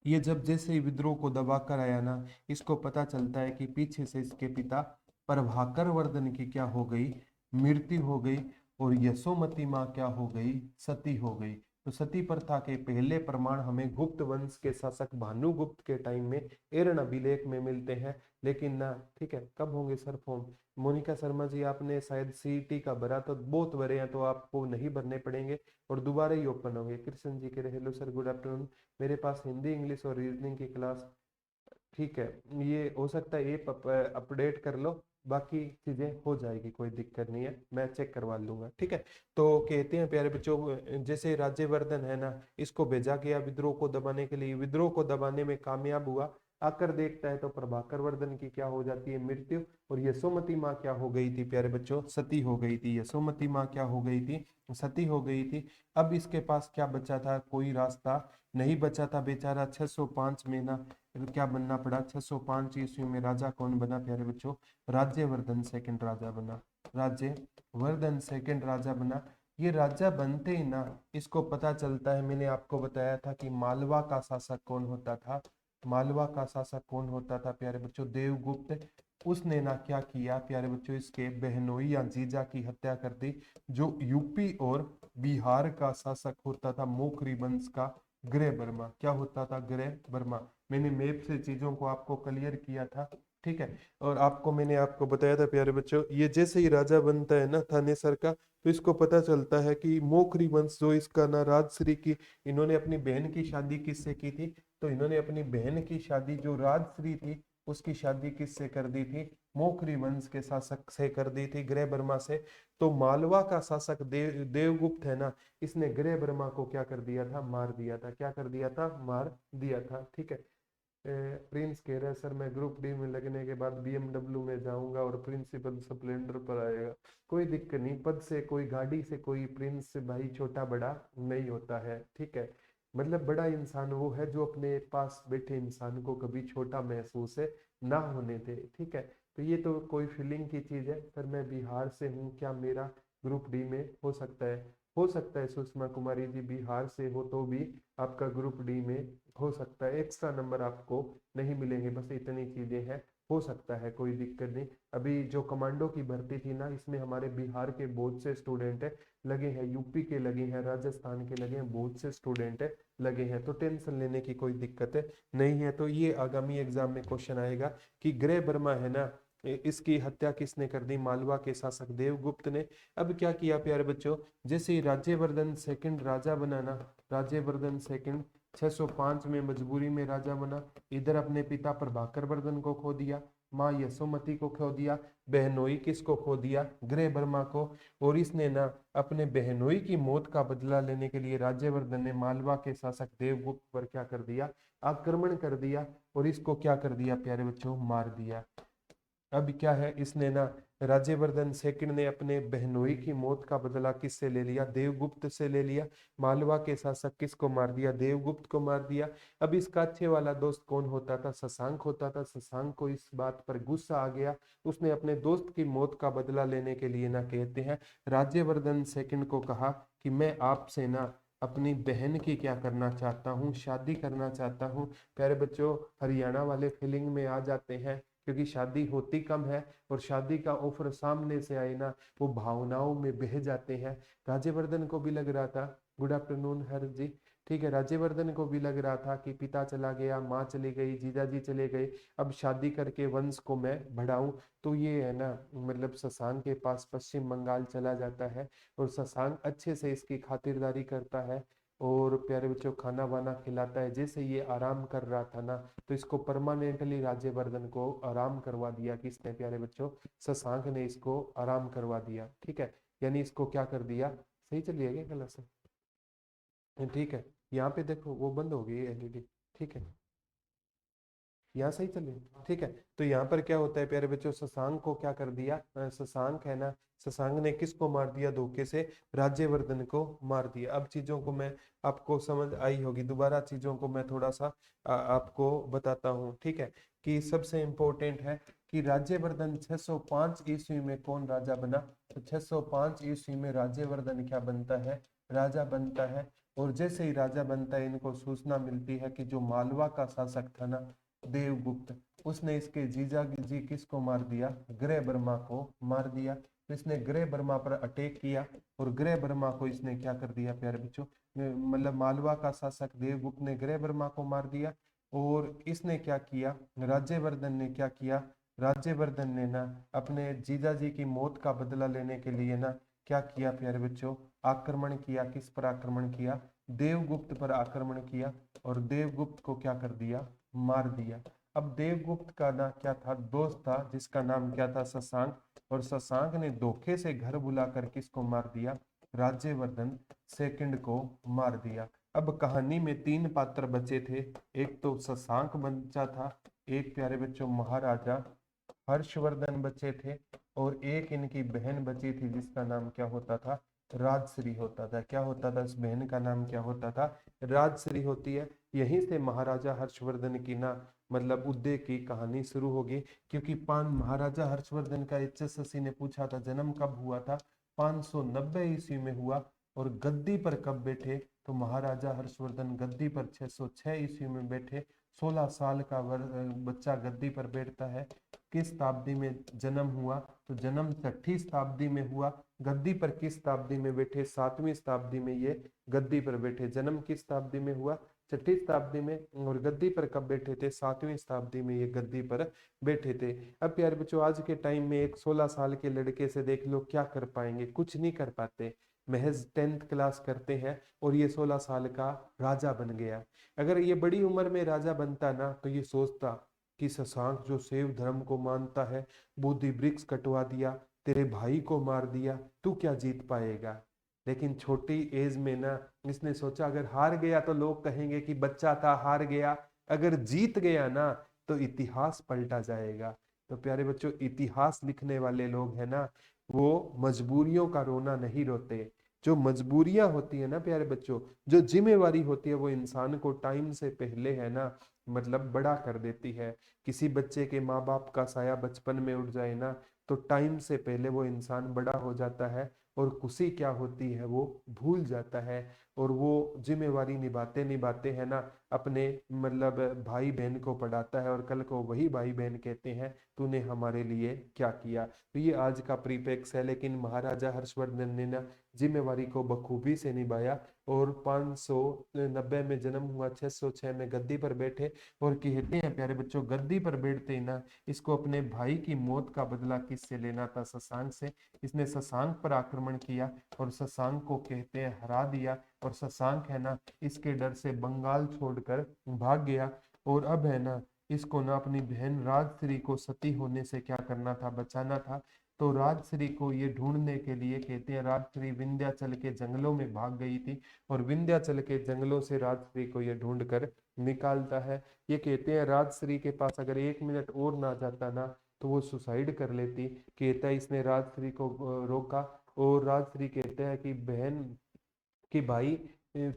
ये जब जैसे ही विद्रोह को दबा कर आया ना, इसको पता चलता है कि पीछे से इसके पिता प्रभाकर वर्धन की क्या हो गई, मृत्यु हो गई, और यशोमती माँ क्या हो गई, सती हो गई। तो सती प्रथा के पहले प्रमाण हमें गुप्त वंश के शासक भानुगुप्त के टाइम में एरन अभिलेख में मिलते हैं। लेकिन ना, ठीक है, कब होंगे सर फॉर्म, मोनिका शर्मा जी आपने शायद CET का भरा तो बहुत भरे हैं, तो आपको नहीं भरने पड़ेंगे और दोबारा ही ओपन होंगे। कृष्ण जी के हेलो सर गुड आफ्टरनून, मेरे पास हिंदी इंग्लिश और रीजनिंग की क्लास। ठीक है, ये हो सकता है ये अपडेट कर लो, बाकी चीजें हो जाएगी, कोई दिक्कत नहीं है, मैं चेक करवा लूंगा। ठीक है, तो कहते हैं प्यारे बच्चों जैसे राज्यवर्धन है ना, इसको भेजा गया विद्रोह को दबाने के लिए, विद्रोह को दबाने में कामयाब हुआ। आकर देखता है तो प्रभाकर वर्धन की क्या हो जाती है, मृत्यु। और यशोमती माँ क्या हो गई थी प्यारे बच्चों, सती हो गई थी। यशोमती माँ क्या हो गई थी, सती हो गई थी। अब इसके पास क्या बचा था, कोई रास्ता नहीं बचा था बेचारा। 605 में ना क्या बनना पड़ा, 605 ईस्वी में राजा कौन बना प्यारे बच्चों, राज्यवर्धन सेकंड राजा बना। राज्यवर्धन सेकंड राजा बना। ये राजा बनते ही ना इसको पता चलता है, मैंने आपको बताया था कि मालवा का शासक कौन होता था, मालवा का शासक कौन होता था प्यारे बच्चों, देवगुप्त। उसने ना क्या किया प्यारे बच्चों, इसके बहनोई या जीजा की हत्या कर दी। जो यूपी और बिहार का शासक होता था मोखरी वंश का, गृह वर्मा, क्या होता था, गृह वर्मा। मैंने मैप से चीजों को आपको क्लियर किया था, ठीक है। और मैंने आपको बताया था प्यारे बच्चों, ये जैसे ही राजा बनता है ना थानेसर का, तो इसको पता चलता है कि मोखरी वंश जो इसका ना राजश्री की, इन्होंने अपनी बहन की शादी किससे की थी, तो इन्होंने अपनी बहन की शादी जो राजश्री थी उसकी शादी किससे कर दी थी, मोखरी वंश के शासक से कर दी थी, गृह वर्मा से। तो मालवा का शासक देवगुप्त है ना, इसने गृह वर्मा को क्या कर दिया था, मार दिया था। क्या कर दिया था, मार दिया था, ठीक है। प्रिंस कह रहा है सर मैं ग्रुप डी में लगने के बाद BMW में जाऊंगा और प्रिंसिपल स्प्लेंडर पर आएगा। कोई दिक्कत नहीं, पद से कोई, गाड़ी से कोई प्रिंस भाई छोटा बड़ा नहीं होता है, ठीक है। मतलब बड़ा इंसान वो है जो अपने पास बैठे इंसान को कभी छोटा महसूस ना होने दे, ठीक है। तो ये तो कोई फीलिंग की चीज है। सर मैं बिहार से हूँ, क्या मेरा ग्रुप डी में हो सकता है, हो सकता है सुषमा कुमारी जी, बिहार से हो तो भी आपका ग्रुप डी में हो सकता है, एक्स्ट्रा नंबर आपको नहीं मिलेंगे, बस इतनी चीजें हैं, हो सकता है, कोई दिक्कत नहीं। अभी जो कमांडो की भर्ती थी ना, इसमें हमारे बिहार के बहुत से स्टूडेंट है लगे हैं, यूपी के लगे हैं, राजस्थान के लगे हैं, बहुत से स्टूडेंट है लगे हैं, तो टेंशन लेने की कोई दिक्कत नहीं है। तो ये आगामी एग्जाम में क्वेश्चन आएगा कि गृह वर्मा है ना, इसकी हत्या किसने कर दी, मालवा के शासक देवगुप्त ने। अब क्या किया प्यारे बच्चों, जैसे ही राज्यवर्धन सेकंड राजा बना ना, राज्यवर्धन सेकंड 605 में मजबूरी में राजा बना, इधर अपने पिता प्रभाकर वर्धन को खो दिया, माँ यशोमती को खो दिया, बहनोई किसको खो दिया, गृह वर्मा को। और इसने ना अपने बहनोई की मौत का बदला लेने के लिए राज्यवर्धन ने मालवा के शासक देवगुप्त पर क्या कर दिया, आक्रमण कर दिया, और इसको क्या कर दिया प्यारे बच्चों, मार दिया। अब क्या है, इसने ना राज्यवर्धन सेकंड ने अपने बहनोई की मौत का बदला किससे ले लिया, देवगुप्त से ले लिया। मालवा के शासक किसको मार दिया, देवगुप्त को मार दिया। अब इसका अच्छे वाला दोस्त कौन होता था, शशांक होता था। शशांक को इस बात पर गुस्सा आ गया, उसने अपने दोस्त की मौत का बदला लेने के लिए ना, कहते हैं राज्यवर्धन सेकंड को कहा कि मैं आपसे ना अपनी बहन की क्या करना चाहता हूँ, शादी करना चाहता हूँ। प्यारे बच्चों, हरियाणा वाले फीलिंग में आ जाते हैं, क्योंकि शादी होती कम है, और शादी का ऑफर सामने से आए ना, वो भावनाओं में बह जाते हैं। राज्यवर्धन को भी लग रहा था, गुड आफ्टरनून हर जी, ठीक है, राज्यवर्धन को भी लग रहा था कि पिता चला गया, माँ चली गई, जीजा जी चले गए, अब शादी करके वंश को मैं बढ़ाऊं। तो ये है ना, मतलब शशांक के पास पश्चिम बंगाल चला जाता है, और शशांक अच्छे से इसकी खातिरदारी करता है, और प्यारे बच्चों खाना वाना खिलाता है। जैसे ये आराम कर रहा था ना, तो इसको परमानेंटली राज्यवर्धन को आराम करवा दिया, किसने प्यारे बच्चों, शशांक ने इसको आराम करवा दिया, ठीक है। यानी इसको क्या कर दिया, सही चलिए क्या गलत से, ठीक है। यहाँ पे देखो वो बंद हो गई LED, ठीक है, यहाँ सही चले, ठीक है। तो यहाँ पर क्या होता है प्यारे बच्चों, शशांक को क्या कर दिया, शशांक है ना, शशांक ने किसको मार दिया, धोखे से राज्यवर्धन को मार दिया। अब चीजों को मैं आपको समझ आई होगी, दोबारा चीजों को मैं थोड़ा सा आपको बताता हूँ, ठीक है। कि सबसे इम्पोर्टेंट है कि राज्यवर्धन 605 ईस्वी में कौन राजा बना, तो 605 ईस्वी में राज्यवर्धन क्या बनता है, राजा बनता है। और जैसे ही राजा बनता है, इनको सूचना मिलती है कि जो मालवा का शासक था ना, देवगुप्त, उसने इसके जीजा जी किसको मार दिया, गृह वर्मा को मार दिया। तो इसने गृह वर्मा पर अटैक किया, और गृह वर्मा को इसने क्या कर दिया प्यारे बच्चों, मतलब मालवा का शासक देवगुप्त ने गृह वर्मा को मार दिया। और इसने क्या किया, राज्यवर्धन ने क्या किया, राज्यवर्धन ने ना अपने जीजा जी की मौत का बदला लेने के लिए ना क्या किया प्यारे बच्चों, आक्रमण किया। किस पर आक्रमण किया, देवगुप्त पर आक्रमण किया, और देवगुप्त को क्या कर दिया, मार दिया। अब देवगुप्त का ना क्या था, दोस्त था, जिसका नाम क्या था, शशांक। और शशांक ने धोखे से घर बुलाकर किसको मार दिया, राज्यवर्धन सेकंड को मार दिया। अब कहानी में तीन पात्र बचे थे, एक तो शशांक बचा था, एक प्यारे बच्चों महाराजा हर्षवर्धन बचे थे और एक इनकी बहन बची थी जिसका नाम क्या होता था, राजश्री होता था। क्या होता था, इस बहन का नाम क्या होता था, राजश्री होती है। यहीं से महाराजा हर्षवर्धन की ना मतलब उदय की कहानी शुरू होगी, क्योंकि पान महाराजा हर्षवर्धन का HSSC ने पूछा था जन्म कब हुआ था, 590 ईस्वी में हुआ। और गद्दी पर कब बैठे, तो महाराजा हर्षवर्धन गद्दी पर 606 ईस्वी में बैठे। 16 साल का बच्चा गद्दी पर बैठता है। किस शताब्दी में जन्म हुआ, तो जन्म 6ठी शताब्दी में हुआ। गद्दी पर किस शताब्दी में बैठे, 7वीं शताब्दी में ये गद्दी पर बैठे। जन्म किस शताब्दी में हुआ, 6ठी शताब्दी में। और गद्दी पर कब बैठे थे, 7वीं शताब्दी में ये गद्दी पर बैठे थे। अब प्यारे बच्चों आज के टाइम में एक 16 साल के लड़के से देख लो क्या कर पाएंगे, कुछ नहीं कर पाते। महज 10th क्लास करते हैं और ये 16 साल का राजा बन गया। अगर ये बड़ी उम्र में राजा बनता ना, तो ये सोचता कि शशांक जो शैव धर्म को मानता है, बोधि वृक्ष कटवा दिया, तेरे भाई को मार दिया, तू क्या जीत पाएगा। लेकिन छोटी एज में ना इसने सोचा अगर हार गया तो लोग कहेंगे कि बच्चा था हार गया, अगर जीत गया ना तो इतिहास पलटा जाएगा। तो प्यारे बच्चों इतिहास लिखने वाले लोग हैं ना, वो मजबूरियों का रोना नहीं रोते। जो मजबूरियां होती है ना प्यारे बच्चों, जो जिम्मेवारी होती है, वो इंसान को टाइम से पहले है ना मतलब बड़ा कर देती है। किसी बच्चे के माँ बाप का साया बचपन में उठ जाए ना, तो टाइम से पहले वो इंसान बड़ा हो जाता है और खुशी क्या होती है वो भूल जाता है। और वो जिम्मेवारी निभाते निभाते है ना अपने मतलब भाई बहन को पढ़ाता है, और कल को वही भाई बहन कहते हैं तूने हमारे लिए क्या किया। तो ये आज का परिप्रेक्ष्य है। लेकिन महाराजा हर्षवर्धन ने ना जिम्मेवारी को बखूबी से निभाया और 590 में जन्म हुआ, 606 में गद्दी पर बैठे। और कहते हैं प्यारे बच्चों गद्दी पर बैठते ही ना इसको अपने भाई की मौत का बदला किससे लेना था, शशांक से। इसने शशांक पर आक्रमण किया और शशांक को कहते हैं हरा दिया। और शशांक है ना इसके डर से बंगाल छोड़कर भाग गया। और अब है ना इसको ना अपनी बहन राजश्री को सती होने से क्या करना था, बचाना था। तो राजश्री को ये ढूंढने के लिए कहते हैं राजश्री विंध्याचल के जंगलों में भाग गई थी, और विंध्याचल के जंगलों से राजश्री को ये ढूंढ कर निकालता है। ये कहते हैं राजश्री के पास अगर 1 मिनट और ना जाता ना तो वो सुसाइड कर लेती। कहता है इसने राजश्री को रोका, और राजश्री कहते हैं कि बहन कि भाई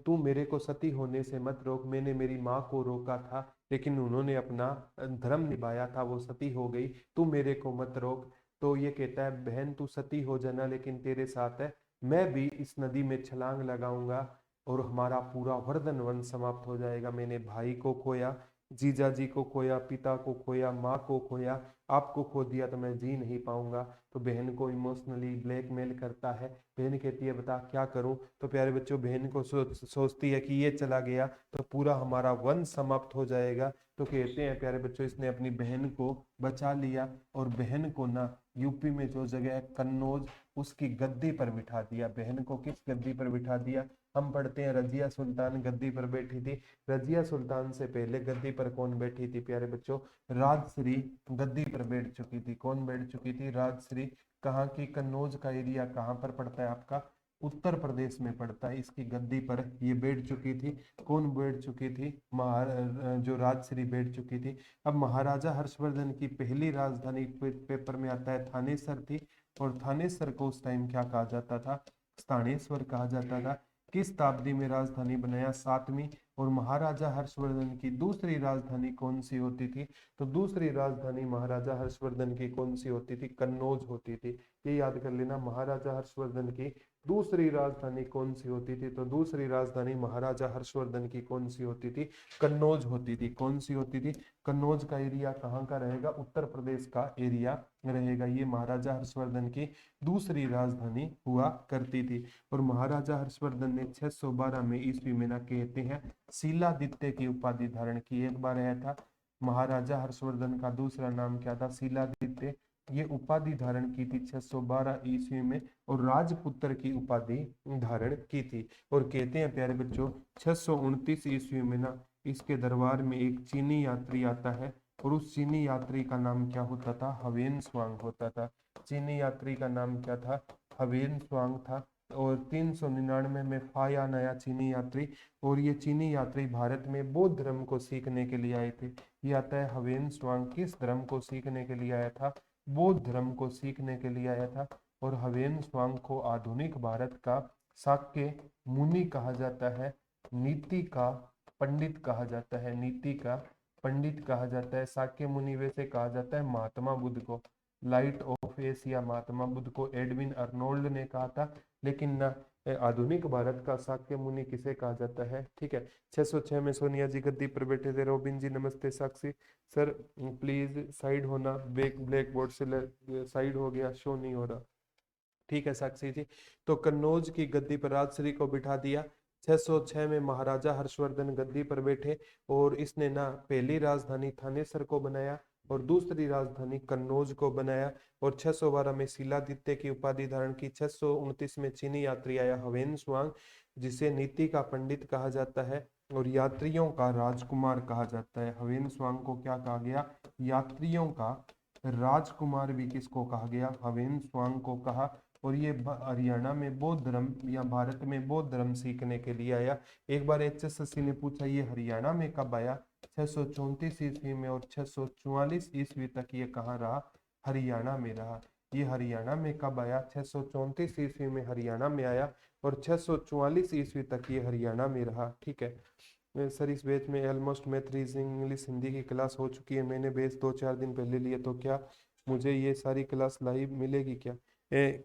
तू मेरे को सती होने से मत रोक, मैंने मेरी माँ को रोका था लेकिन उन्होंने अपना धर्म निभाया था, वो सती हो गई, तू मेरे को मत रोक। तो ये कहता है बहन तू सती हो जाना लेकिन तेरे साथ है मैं भी इस नदी में छलांग लगाऊंगा और हमारा पूरा वर्धन वंश समाप्त हो जाएगा। मैंने भाई को खोया, जीजा जी को खोया, पिता को खोया, माँ को खोया, आपको खो दिया तो मैं जी नहीं पाऊंगा। तो बहन को इमोशनली ब्लैकमेल करता है। बहन कहती है बता क्या करूं। तो प्यारे बच्चों बहन को सोचती है कि ये चला गया तो पूरा हमारा वंश समाप्त हो जाएगा। तो कहते हैं प्यारे बच्चों इसने अपनी बहन को बचा लिया और बहन को ना यूपी में जो जगह है कन्नौज, उसकी गद्दी पर बिठा दिया। बहन को किस गद्दी पर बिठा दिया, हम पढ़ते हैं रजिया सुल्तान गद्दी पर बैठी थी। रजिया सुल्तान से पहले गद्दी पर कौन बैठी थी प्यारे बच्चों, राजश्री गद्दी पर बैठ चुकी थी। कौन बैठ चुकी थी, राजश्री। कहाँ की, कन्नौज का एरिया कहाँ पर पड़ता है आपका, उत्तर प्रदेश में पड़ता है। इसकी गद्दी पर ये बैठ चुकी थी। कौन बैठ चुकी थी, जो राजश्री बैठ चुकी थी। अब महाराजा हर्षवर्धन की पहली राजधानी पेपर में आता है थानेसर थी, और थानेसर को उस टाइम क्या कहा जाता था, स्थानेश्वर कहा जाता था। किस शताब्दी में राजधानी बनाया, 7वीं। और महाराजा हर्षवर्धन की दूसरी राजधानी कौन सी होती थी, तो दूसरी राजधानी महाराजा हर्षवर्धन की कौन सी होती थी, कन्नौज होती थी। ये याद कर लेना महाराजा हर्षवर्धन की दूसरी राजधानी कौन सी होती थी, तो दूसरी राजधानी महाराजा हर्षवर्धन की कौन सी होती थी, कन्नौज होती थी। कौन सी होती थी, कन्नौज का एरिया कहाँ का रहेगा, उत्तर प्रदेश का एरिया रहेगा। ये महाराजा हर्षवर्धन की दूसरी राजधानी हुआ करती थी। और महाराजा हर्षवर्धन ने 612 में ईस्वी में ना कहते हैं शीलादित्य की उपाधि धारण की। एक बार आया था महाराजा हर्षवर्धन का दूसरा नाम क्या था, शीलादित्य। ये उपाधि धारण की थी 612 ईस्वी में, और राजपुत्र की उपाधि धारण की थी। और कहते हैं प्यारे बच्चों 629 ईस्वी में ना इसके दरबार में एक चीनी यात्री आता है, और उस चीनी यात्री का नाम क्या होता था, हवेन स्वांग होता था। चीनी यात्री का नाम क्या था, हवेन स्वांग था। और 399 में फायान आया चीनी यात्री, और ये चीनी यात्री भारत में बौद्ध धर्म को सीखने के लिए आए थे। ये आता है ह्वेन त्सांग किस धर्म को सीखने के लिए आया था? बौद्ध धर्म को सीखने के लिए आया था। और ह्वेन त्सांग को आधुनिक भारत का शाक्य मुनि कहा जाता है, नीति का पंडित कहा जाता है, नीति का पंडित कहा जाता है। शाक्य मुनि वैसे कहा जाता है महात्मा बुद्ध को, light of Asia Mahatma Buddha को एडविन अर्नोल्ड ने कहा था, लेकिन ना आधुनिक भारत का शाक्य मुनि किसे कहा जाता है? ठीक है। 606 में सोनिया जी गद्दी पर बैठे थे। रोबिन जी नमस्ते। साक्षी सर प्लीज साइड होना, ब्लैक बोर्ड से साइड हो गया, शो नहीं हो रहा। ठीक है साक्षी जी। तो कन्नौज की गद्दी पर राजश्री को बिठा दिया। 606 में महाराजा हर्षवर्धन गद्दी पर बैठे और इसने ना पहली राजधानी थानेसर को बनाया और दूसरी राजधानी कन्नौज को बनाया। और 612 में शिलादित्य की उपाधि धारण की। 629 में चीनी यात्री आया ह्वेन त्सांग, जिसे नीति का पंडित कहा जाता है और यात्रियों का राजकुमार कहा जाता है। ह्वेन त्सांग को क्या कहा गया? यात्रियों का राजकुमार भी किसको कहा गया? ह्वेन त्सांग को कहा। और ये हरियाणा में बौद्ध धर्म या भारत में बौद्ध धर्म सीखने के लिए आया। एक बार HSSC ने पूछा ये हरियाणा में कब आया? 634 ईस्वी में। और 644 ईस्वी तक ये कहाँ रहा? हरियाणा में रहा। ये हरियाणा में कब आया? 634 ईस्वी में हरियाणा में आया और 644 ईस्वी तक ये हरियाणा में रहा। ठीक है सर, इस बैच में almost math reasoning English Hindi की क्लास हो चुकी है। मैंने बैच 2-4 दिन पहले लिए, तो क्या मुझे ये सारी क्लास लाइव मिलेगी क्या?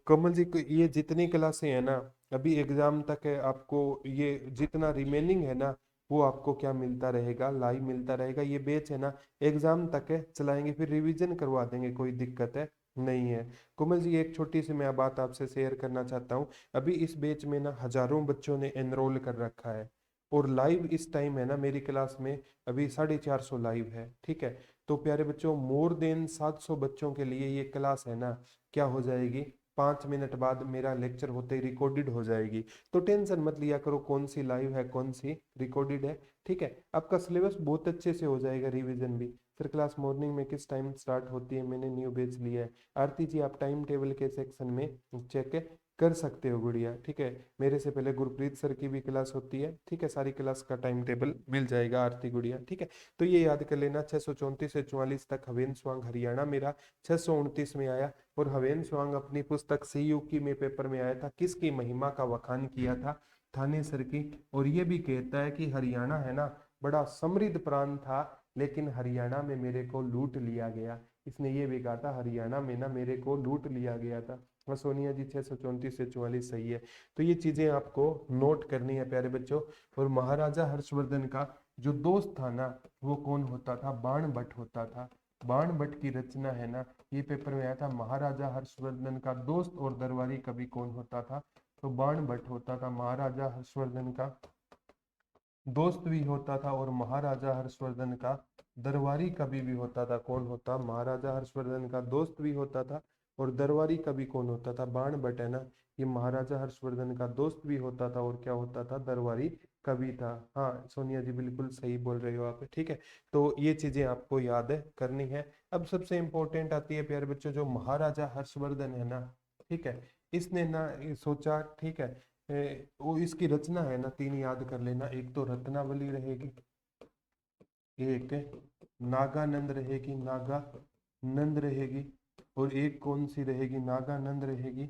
कमल जी ये जितनी क्लासें हैं ना अभी एग्जाम तक है, आपको ये जितना रिमेनिंग है ना वो आपको क्या मिलता रहेगा? लाइव मिलता रहेगा। ये बैच है ना एग्जाम तक है चलाएंगे, फिर रिवीजन करवा देंगे, कोई दिक्कत है नहीं है। कोमल जी एक छोटी सी मैं बात आपसे शेयर करना चाहता हूँ। अभी इस बैच में ना हजारों बच्चों ने एनरोल कर रखा है और लाइव इस टाइम है ना मेरी क्लास में अभी 450 लाइव है। ठीक है, तो प्यारे बच्चों मोर देन 700 बच्चों के लिए ये क्लास है ना क्या हो जाएगी? 5 मिनट बाद मेरा लेक्चर होते ही रिकॉर्डेड हो जाएगी। तो टेंशन मत लिया करो कौन सी लाइव है कौन सी रिकॉर्डेड है। ठीक है, आपका सिलेबस बहुत अच्छे से हो जाएगा, रिवीजन भी। फिर क्लास मॉर्निंग में किस टाइम स्टार्ट होती है? मैंने न्यू बैच लिया है। आरती जी आप टाइम टेबल के सेक्शन में चेक कर सकते हो गुड़िया। ठीक है, मेरे से पहले गुरप्रीत सर की भी क्लास होती है। ठीक है, सारी क्लास का टाइम टेबल मिल जाएगा आरती गुड़िया। ठीक है, तो ये याद कर लेना 634 से 44 तक ह्वेन त्सांग हरियाणा में रहा। 629 में आया और ह्वेन त्सांग अपनी पुस्तक सीयूकी में पेपर में आया था। किसकी महिमा का वखान किया था? थानेसर की। और ये भी कहता है कि हरियाणा है ना बड़ा समृद्ध प्रांत था, लेकिन हरियाणा में मेरे को लूट लिया गया। इसने ये भी कहा था हरियाणा में ना मेरे को लूट लिया गया था। और सोनिया जी 634 से 44 सही है। तो ये चीजें आपको नोट करनी है प्यारे बच्चों। और महाराजा हर्षवर्धन का जो दोस्त था ना वो कौन होता था? बाण भट्ट होता था। बाण भट्ट की रचना है ना, ये पेपर में आया था। महाराजा हर्षवर्धन का दोस्त और दरबारी कवि कौन होता था? तो बाण भट्ट होता था। महाराजा हर्षवर्धन का दोस्त भी होता था और महाराजा हर्षवर्धन का दरबारी कवि भी होता था। कौन होता? महाराजा हर्षवर्धन का दोस्त भी होता था और दरबारी कवि कौन होता था? बाण भट्ट है ना, ये महाराजा हर्षवर्धन का दोस्त भी होता था और क्या होता था? दरबारी कवि था। हाँ सोनिया जी बिल्कुल सही बोल रहे हो आप। ठीक है, तो ये चीजें आपको याद करनी है। अब सबसे इंपॉर्टेंट आती है प्यारे बच्चों, जो महाराजा हर्षवर्धन है ना, ठीक है, इसने ना ये सोचा, ठीक है, वो इसकी रचना है ना 3 याद कर लेना। एक तो रत्नावली रहेगी, एक नागानंद रहेगी, नागानंद रहेगी, और एक कौन सी रहेगी? नागानंद रहेगी,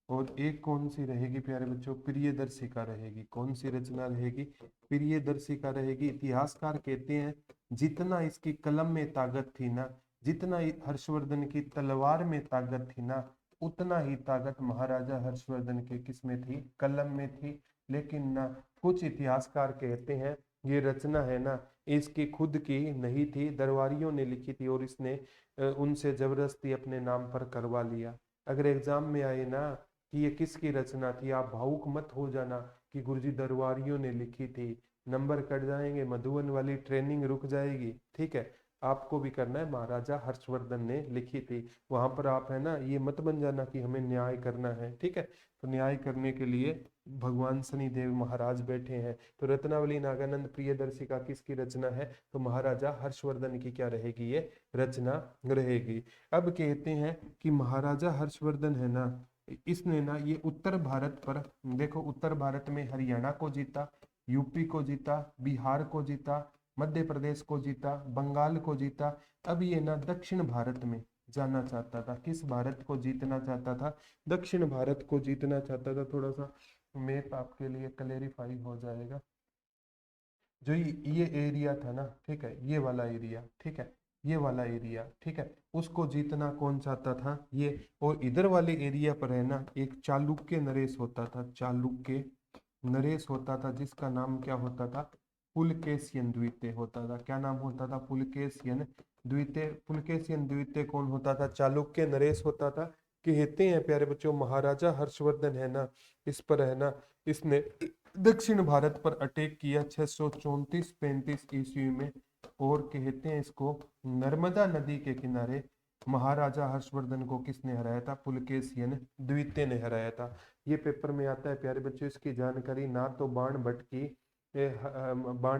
और एक कौन सी रहेगी प्यारे बच्चों? प्रियदर्शिका रहेगी। कौन सी रचना रहेगी? प्रियदर्शिका रहेगी। इतिहासकार कहते हैं जितना इसकी कलम में ताकत थी ना, जितना हर्षवर्धन की तलवार में ताकत थी ना, उतना ही ताकत महाराजा हर्षवर्धन के किस में थी? कलम में थी। लेकिन ना कुछ इतिहासकार कहते हैं ये रचना है ना इसकी खुद की नहीं थी, दरबारियों ने लिखी थी और इसने उनसे जबरदस्ती अपने नाम पर करवा लिया। अगर एग्जाम में आए ना कि ये किसकी रचना थी, आप भावुक मत हो जाना कि गुरुजी दरबारियों ने लिखी थी, नंबर कट जाएंगे, मधुबन वाली ट्रेनिंग रुक जाएगी। ठीक है, आपको भी करना है महाराजा हर्षवर्धन ने लिखी थी। वहां पर आप है ना ये मत बन जाना कि हमें न्याय करना है। ठीक है, तो न्याय करने के लिए भगवान शनिदेव महाराज बैठे हैं। तो रत्नावली नागानंद प्रियदर्शिका किसकी रचना है? तो महाराजा हर्षवर्धन की क्या रहेगी? ये रचना रहेगी। अब कहते हैं कि महाराजा हर्षवर्धन है ना इसने ना ये उत्तर भारत पर, देखो उत्तर भारत में हरियाणा को जीता, यूपी को जीता, बिहार को जीता, मध्य प्रदेश को जीता, बंगाल को जीता। अब ये ना दक्षिण भारत में जाना चाहता था। किस भारत को जीतना चाहता था? दक्षिण भारत को जीतना चाहता था। थोड़ा सा मैप आपके लिए क्लेरिफाई हो जाएगा। जो ये एरिया था ना, ठीक है, ये वाला एरिया, ठीक है, ये वाला एरिया, ठीक है, उसको जीतना कौन चाहता था? ये। और इधर वाले एरिया पर है ना एक चालुक्य नरेश होता था, चालुक्य नरेश होता था, जिसका नाम क्या होता था? पुलकेशियन द्वितीय होता था। क्या नाम होता था? पुलकेशियन द्वितीय। पुलकेशियन द्वितीय कौन होता था? चालुक्य नरेश होता था। कहते हैं प्यारे बच्चों, महाराजा हर्षवर्धन है ना, इस पर है ना, इसने दक्षिण भारत पर अटैक किया 634-35 ईस्वी में। और कहते हैं इसको नर्मदा नदी के किनारे महाराजा हर्षवर्धन को किसने हराया था? पुलकेशियन द्वितीय ने हराया था। ये पेपर में आता है प्यारे बच्चों। इसकी जानकारी ना तो बाण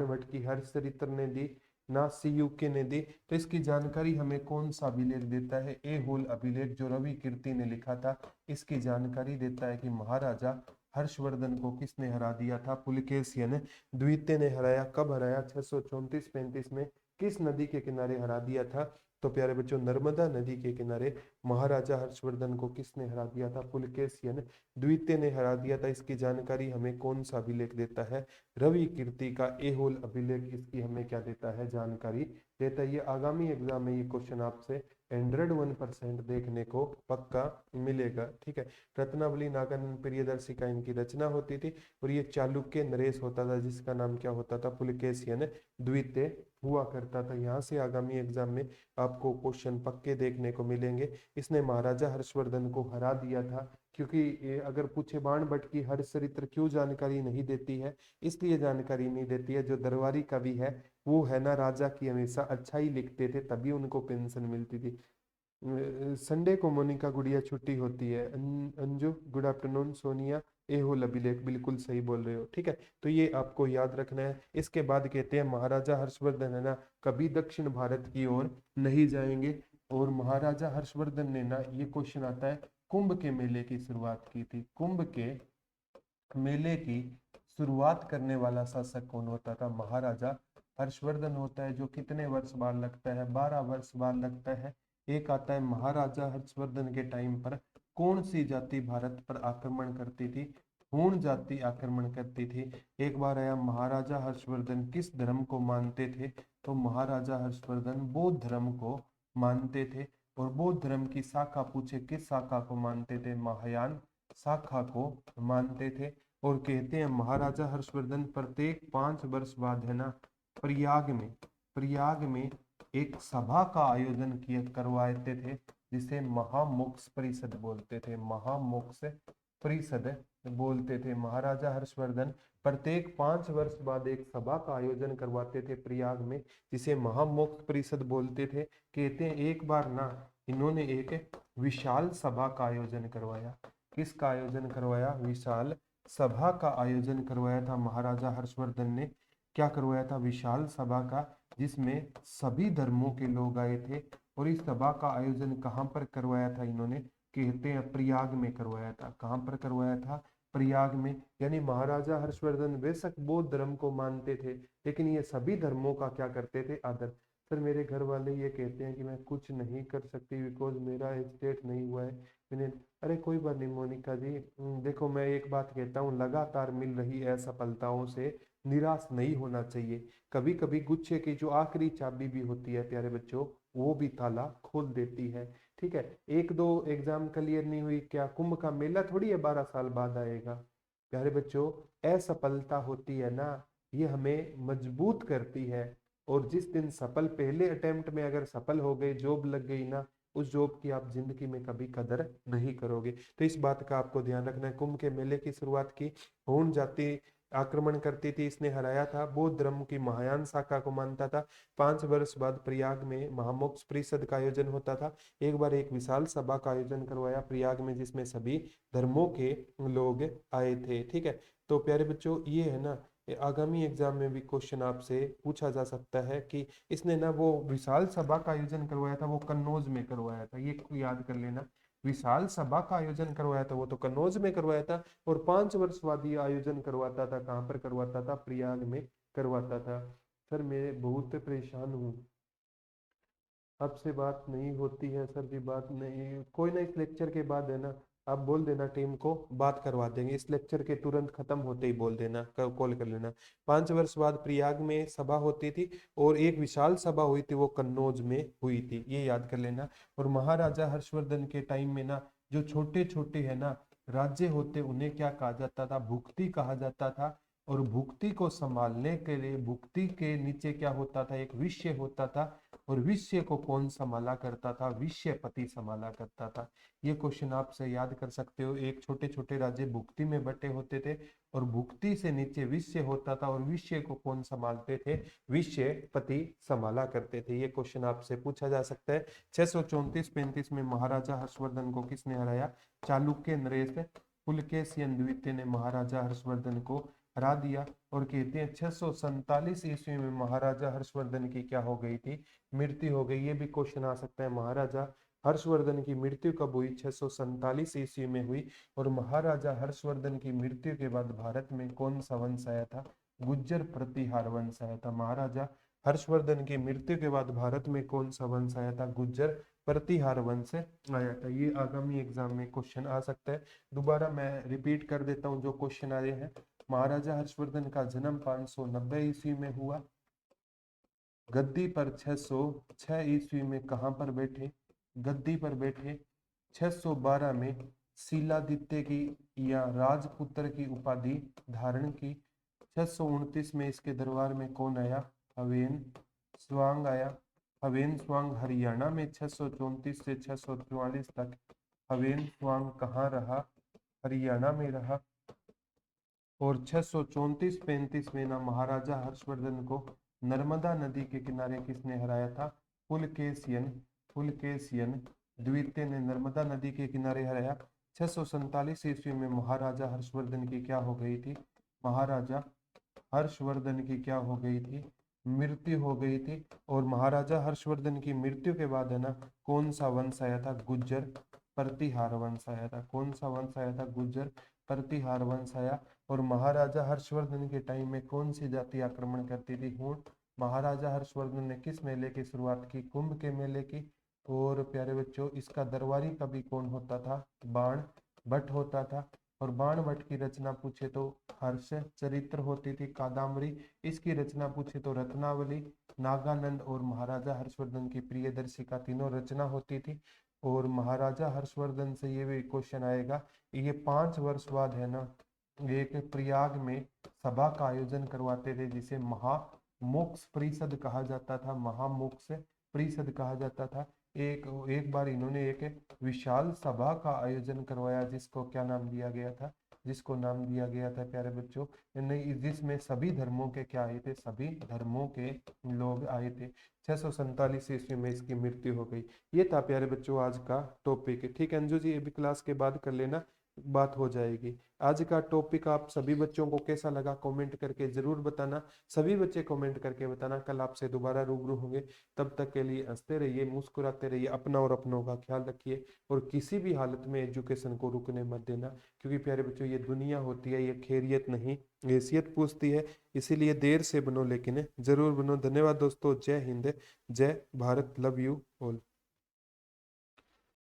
भट्ट की हर्षचरित्र ने दी, ना सीयूके ने दी। तो इसकी जानकारी हमें कौन सा अभिलेख देता है? ए होल अभिलेख, जो रवि कीर्ति ने लिखा था। इसकी जानकारी देता है कि महाराजा हर्षवर्धन को किसने हरा दिया था? पुलकेशियन द्वितीय ने हराया। कब हराया? 634-35 में। किस नदी के किनारे हरा दिया था? तो प्यारे बच्चों, नर्मदा नदी के किनारे महाराजा हर्षवर्धन को किसने हरा दिया था? पुलकेशियन द्वितीय ने हरा दिया था। इसकी जानकारी हमें कौन सा अभिलेख देता है? रवि कीर्ति का एहोल अभिलेख इसकी हमें क्या देता है? जानकारी देता है। ये आगामी एग्जाम में ये क्वेश्चन आपसे 101% देखने को पक्का मिलेगा, ठीक है। रत्नावली नागानंद प्रियदर्शी का इनकी रचना होती थी। और ये चालुक्य नरेश होता था, जिसका नाम क्या होता था? पुलकेशियन द्वितीय हुआ करता था। यहाँ से आगामी एग्जाम में आपको क्वेश्चन पक्के देखने को मिलेंगे। इसने महाराजा हर्षवर्धन को हरा दिया था। क्योंकि ये अगर पूछे बाण भट्ट की हर्षचरित्र क्यों जानकारी नहीं देती है, इसलिए जानकारी नहीं देती है, जो दरबारी कवि है वो है ना राजा की हमेशा अच्छा ही लिखते थे, तभी उनको पेंशन मिलती थी। संडे को मोनिका गुड़िया छुट्टी होती है। Anju good afternoon. सोनिया ए हो अभिलेख, बिल्कुल सही बोल रहे हो, ठीक है। तो ये आपको याद रखना है। इसके बाद कहते हैं महाराजा हर्षवर्धन है ना कभी दक्षिण भारत की ओर नहीं जाएंगे। और महाराजा हर्षवर्धन ने ना, ये क्वेश्चन आता है, कुंभ के मेले की शुरुआत की थी। कुंभ के मेले की शुरुआत करने वाला शासक कौन होता था? महाराजा हर्षवर्धन होता है। जो कितने वर्ष बाद लगता है? 12 वर्ष बाद लगता है। एक आता है महाराजा हर्षवर्धन के टाइम पर कौन सी जाति भारत पर आक्रमण करती थी? हूण जाति आक्रमण करती थी। एक बार आया महाराजा हर्षवर्धन किस धर्म को मानते थे? तो महाराजा हर्षवर्धन बौद्ध धर्म को मानते थे। और बौद्ध धर्म की शाखा पूछे किस शाखा को मानते थे? महायान शाखा को मानते थे। और कहते हैं महाराजा हर्षवर्धन प्रत्येक 5 वर्ष बाद है ना प्रयाग में एक सभा का आयोजन किया करवाते थे, जिसे महामोक्ष परिषद बोलते थे। महामोक्ष परिषद बोलते थे। महाराजा हर्षवर्धन प्रत्येक 5 वर्ष बाद एक सभा का आयोजन करवाते थे प्रयाग में, जिसे महामोक्ष परिषद बोलते थे। कहते हैं एक बार ना इन्होंने एक विशाल सभा का आयोजन करवाया। किसका आयोजन करवाया? विशाल सभा का आयोजन करवाया था महाराजा हर्षवर्धन ने। क्या करवाया था? विशाल सभा का, जिसमें सभी धर्मों के लोग आए थे। और इस सभा का आयोजन कहाँ पर करवाया था इन्होंने? कहते हैं प्रयाग में करवाया था। कहाँ पर करवाया था? प्रयाग में। यानी महाराजा हर्षवर्धन बेशक बौद्ध धर्म को मानते थे, लेकिन ये सभी धर्मों का क्या करते थे? आदर। सर मेरे घर वाले ये कहते हैं कि मैं कुछ नहीं कर सकती बिकॉज मेरा एज डेट नहीं हुआ है। मैंने, अरे कोई बात नहीं मोनिका जी, देखो मैं एक बात कहता हूँ, लगातार मिल रही असफलताओं से निराश नहीं होना चाहिए। कभी कभी गुच्छे की जो आखिरी चाबी भी होती है प्यारे बच्चों, वो भी ताला खोल देती है, ठीक है। एक दो एग्जाम क्लियर नहीं हुई, क्या कुंभ का मेला थोड़ी है 12 साल बाद आएगा? प्यारे बच्चों, असफलता होती है ना, ये हमें मजबूत करती है। और जिस दिन सफल, पहले अटेम्प्ट में अगर सफल हो गए, जॉब लग गई ना, उस जॉब की आप जिंदगी में कभी कदर नहीं करोगे। तो इस बात का आपको ध्यान रखना है। कुंभ के मेले की शुरुआत की हूण जाति आक्रमण करती थी, इसने हराया था। बौद्ध धर्म की महायान शाखा को मानता था। 5 वर्ष बाद प्रयाग में महामोक्ष परिषद का आयोजन होता था। एक बार एक विशाल सभा का आयोजन करवाया प्रयाग में, जिसमें सभी धर्मों के लोग आए थे, ठीक है। तो प्यारे बच्चों, ये है ना, आगामी एग्जाम में भी क्वेश्चन आपसे पूछा जा सकता है कि इसने ना वो विशाल सभा का आयोजन करवाया था, वो कन्नौज में करवाया था। ये याद कर लेना। विशाल सभा का आयोजन करवाया था वो तो कन्नौज में करवाया था। और 5 वर्ष बाद ये आयोजन करवाता था, कहाँ पर करवाता था, प्रयाग में करवाता था। सर मैं बहुत परेशान हूँ, आपसे बात नहीं होती है सर जी, बात नहीं, कोई ना, इस लेक्चर के बाद है ना, आप बोल देना टीम को, बात करवा देंगे, इस लेक्चर के तुरंत खत्म होते ही बोल देना, कॉल कर लेना। 5 वर्ष बाद प्रयाग में सभा होती थी, और एक विशाल सभा हुई थी वो कन्नौज में हुई थी, ये याद कर लेना। और महाराजा हर्षवर्धन के टाइम में ना, जो छोटे छोटे है ना राज्य होते, उन्हें क्या कहा जाता था, भुक्ति कहा जाता था। और भुक्ति को संभालने के लिए, भुक्ति के नीचे क्या होता था, एक विषय होता था। और विषय को कौन संभाला करता था, विषयपति संभाला करता था। ये क्वेश्चन आपसे याद कर सकते हो। एक छोटे छोटे राज्य भुक्ति में बटे होते थे, और भुक्ति से नीचे विषय होता था, और विषय को कौन संभालते थे, विषयपति संभाला करते थे। ये क्वेश्चन आपसे पूछा जा सकता है। 634-35 में महाराजा हर्षवर्धन को किसने हराया, चालुक्य नरेश पुलकेशियन द्वितीय ने महाराजा हर्षवर्धन को हरा दिया। और कहते हैं 647 ईस्वी में महाराजा हर्षवर्धन की क्या हो गई थी, मृत्यु हो गई। ये भी क्वेश्चन आ सकता है, महाराजा हर्षवर्धन की मृत्यु कब हुई, 647 ईस्वी में हुई। और महाराजा हर्षवर्धन की मृत्यु के बाद भारत में कौन सा वंश आया था, गुज्जर प्रतिहार वंश आया था। महाराजा हर्षवर्धन की मृत्यु के बाद भारत में कौन सा वंश आया था, गुज्जर प्रतिहार वंश आया था। ये आगामी एग्जाम में क्वेश्चन आ सकता है। दोबारा मैं रिपीट कर देता हूँ जो क्वेश्चन आए हैं। महाराजा हर्षवर्धन का जन्म 590 ईस्वी में हुआ, गद्दी पर 606 ईस्वी में कहां पर बैठे, गद्दी पर बैठे। 612 में शीलादित्य की या राजपुत्र की उपाधि धारण की। 629 में इसके दरबार में कौन आया, हवेन स्वांग आया। हवेन स्वांग हरियाणा में 634 से 644 तक हवेन स्वांग कहाँ रहा, हरियाणा में रहा। और 634-35 में ना महाराजा हर्षवर्धन को नर्मदा नदी के किनारे किसने हराया था, पुलकेशियन, पुलकेशियन द्वितीय ने नर्मदा नदी के किनारे हराया। 647 ईस्वी में महाराजा हर्षवर्धन की क्या हो गई थी, महाराजा हर्षवर्धन की क्या हो गई थी, मृत्यु हो गई थी। और महाराजा हर्षवर्धन की मृत्यु के बाद है ना, कौन सा वंश आया था, गुज्जर प्रतिहार वंश आया था। कौन सा वंश आया था, गुज्जर प्रतिहार वंश आया। और महाराजा हर्षवर्धन के टाइम में कौन सी जाति आक्रमण करती थी, हूण। महाराजा हर्षवर्धन ने किस मेले की शुरुआत की, कुंभ के मेले की। और प्यारे बच्चों, इसका दरबारी कवि कौन होता था, बाण भट्ट होता था। और बाण भट्ट की रचना पूछे तो हर्ष चरित्र होती थी, कादम्बरी। इसकी रचना पूछे तो रत्नावली, नागानंद और महाराजा हर्षवर्धन की प्रियदर्शिका, तीनों रचना होती थी। और महाराजा हर्षवर्धन से ये भी क्वेश्चन आएगा, ये 5 वर्ष बाद है ना, एक प्रयाग में सभा का आयोजन करवाते थे, जिसे महामोक्ष परिषद कहा जाता था, महामोक्ष परिषद कहा जाता था। एक एक बार इन्होंने एक विशाल सभा का आयोजन करवाया, जिसको क्या नाम दिया गया था, जिसको नाम दिया गया था प्यारे बच्चों, नहीं, जिसमें सभी धर्मों के क्या आए थे, सभी धर्मों के लोग आए थे। 647 ईस्वी में इसकी मृत्यु हो गई। ये था प्यारे बच्चों आज का टॉपिक। ठीक है अंजू जी, ये भी क्लास के बाद कर लेना, बात हो जाएगी। आज का टॉपिक आप सभी बच्चों को कैसा लगा कमेंट करके जरूर बताना, सभी बच्चे कमेंट करके बताना। कल आपसे दोबारा रूबरू होंगे, तब तक के लिए हंसते रहिए, मुस्कुराते रहिए, अपना और अपनों का ख्याल रखिए, और किसी भी हालत में एजुकेशन को रुकने मत देना। क्योंकि प्यारे बच्चों, ये दुनिया होती है, ये खैरियत नहीं हैसियत पूछती है। इसीलिए देर से बनो लेकिन जरूर बनो। धन्यवाद दोस्तों, जय हिंद, जय भारत, लव यू ऑल।